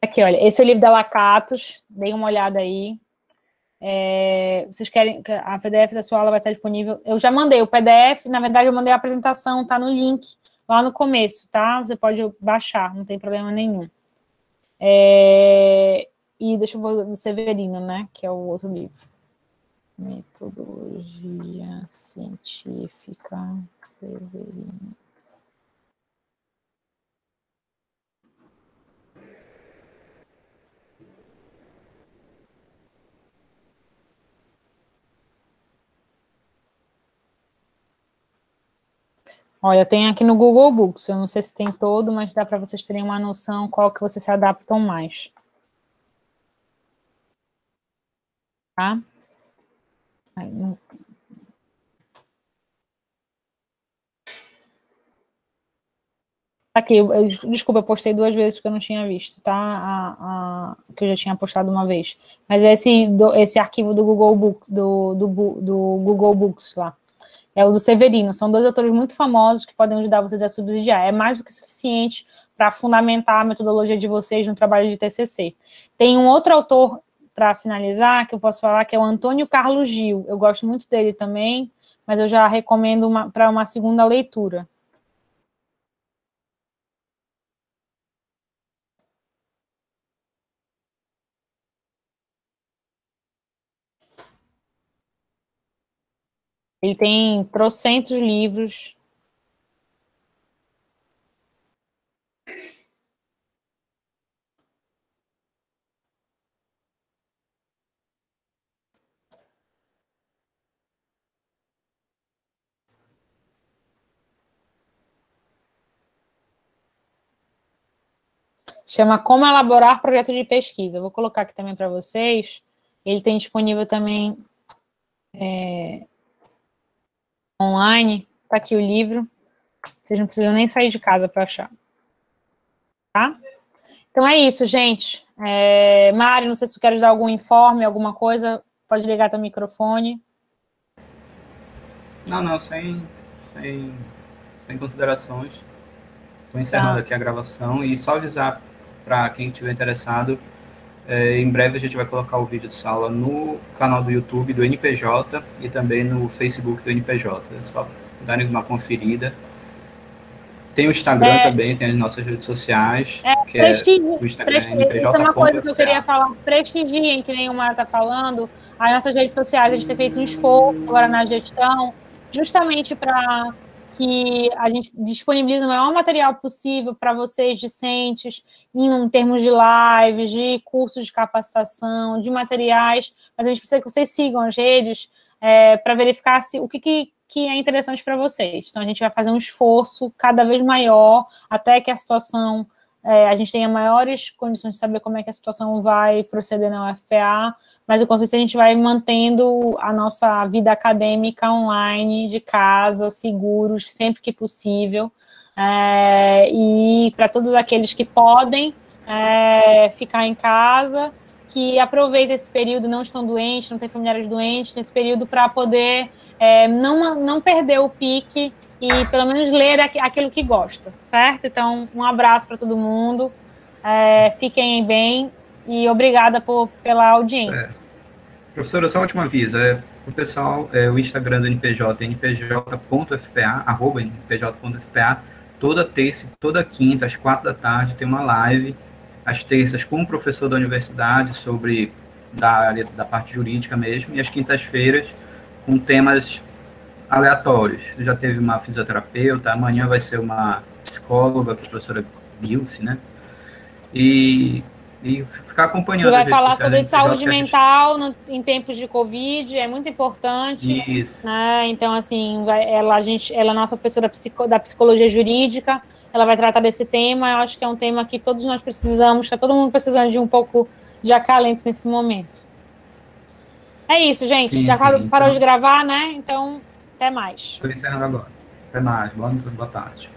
A: Aqui, olha, esse é o livro da Lacatos, deem uma olhada aí. Vocês querem que a PDF da sua aula vai estar disponível? Eu já mandei o PDF, na verdade eu mandei a apresentação, tá no link lá no começo, tá? Você pode baixar, não tem problema nenhum. E deixa eu ver do Severino, né? Que é o outro livro. Metodologia Científica Severino. Olha, tem aqui no Google Books, eu não sei se tem todo, mas dá para vocês terem uma noção qual que vocês se adaptam mais. Tá? Aqui, desculpa, eu postei 2 vezes porque eu não tinha visto, tá? Que eu já tinha postado uma vez. Mas esse arquivo do Google Books, do Google Books lá. É o do Severino. São 2 autores muito famosos que podem ajudar vocês a subsidiar. É mais do que suficiente para fundamentar a metodologia de vocês no trabalho de TCC. Tem um outro autor, para finalizar, que eu posso falar, que é o Antônio Carlos Gil. Eu gosto muito dele também, mas eu já recomendo para uma segunda leitura. Ele tem trocentos livros. Chama Como Elaborar Projeto de Pesquisa. Eu vou colocar aqui também para vocês. Ele tem disponível também online. Está aqui o livro. Vocês não precisam nem sair de casa para achar. Tá? Então é isso, gente. Mari, não sei se tu queres dar algum informe, alguma coisa. Pode ligar teu microfone.
B: Não, sem considerações. Estou encerrando aqui a gravação e só avisar para quem estiver interessado, em breve a gente vai colocar o vídeo dessa aula no canal do YouTube do NPJ e também no Facebook do NPJ. É só darem uma conferida. Tem o Instagram também, tem as nossas redes sociais, que
A: prestígio,
B: o Instagram é
A: isso é uma coisa que eu queria falar, prestigiem, que nem o Mara está falando, as nossas redes sociais, a gente tem feito um esforço agora na gestão, justamente para que a gente disponibilize o maior material possível para vocês, discentes, em termos de lives, de cursos de capacitação, de materiais, mas a gente precisa que vocês sigam as redes para verificar o que é interessante para vocês. Então, a gente vai fazer um esforço cada vez maior até que a situação, a gente tenha maiores condições de saber como é que a situação vai proceder na UFPA, mas, enquanto isso, a gente vai mantendo a nossa vida acadêmica online, de casa, seguros, sempre que possível, e para todos aqueles que podem ficar em casa, que aproveitem esse período, não estão doentes, não têm familiares doentes, nesse período para poder não perder o pique e pelo menos ler aquilo que gosta, certo? Então, um abraço para todo mundo, fiquem bem e obrigada pela audiência.
B: Professora, só um último aviso, o pessoal, o Instagram do NPJ, npj.fpa, @npj.fpa, toda terça e toda quinta, às 4 da tarde, tem uma live, às terças com o professor da universidade, sobre da área da parte jurídica mesmo, e às quintas-feiras com temas aleatórios. Já teve uma fisioterapeuta, amanhã vai ser uma psicóloga, que é a professora Gilce, né? E ficar acompanhando.
A: Que vai falar sobre saúde mental em tempos de Covid, é muito importante.
B: Isso.
A: Né? Então, assim, ela é nossa professora da psicologia jurídica, ela vai tratar desse tema. Eu acho que é um tema que todos nós precisamos, está todo mundo precisando de um pouco de acalento nesse momento. É isso, gente.
B: Sim,
A: já parou
B: então,
A: de gravar, né? Então, até mais.
B: Estou encerrando agora. Até mais. Boa tarde.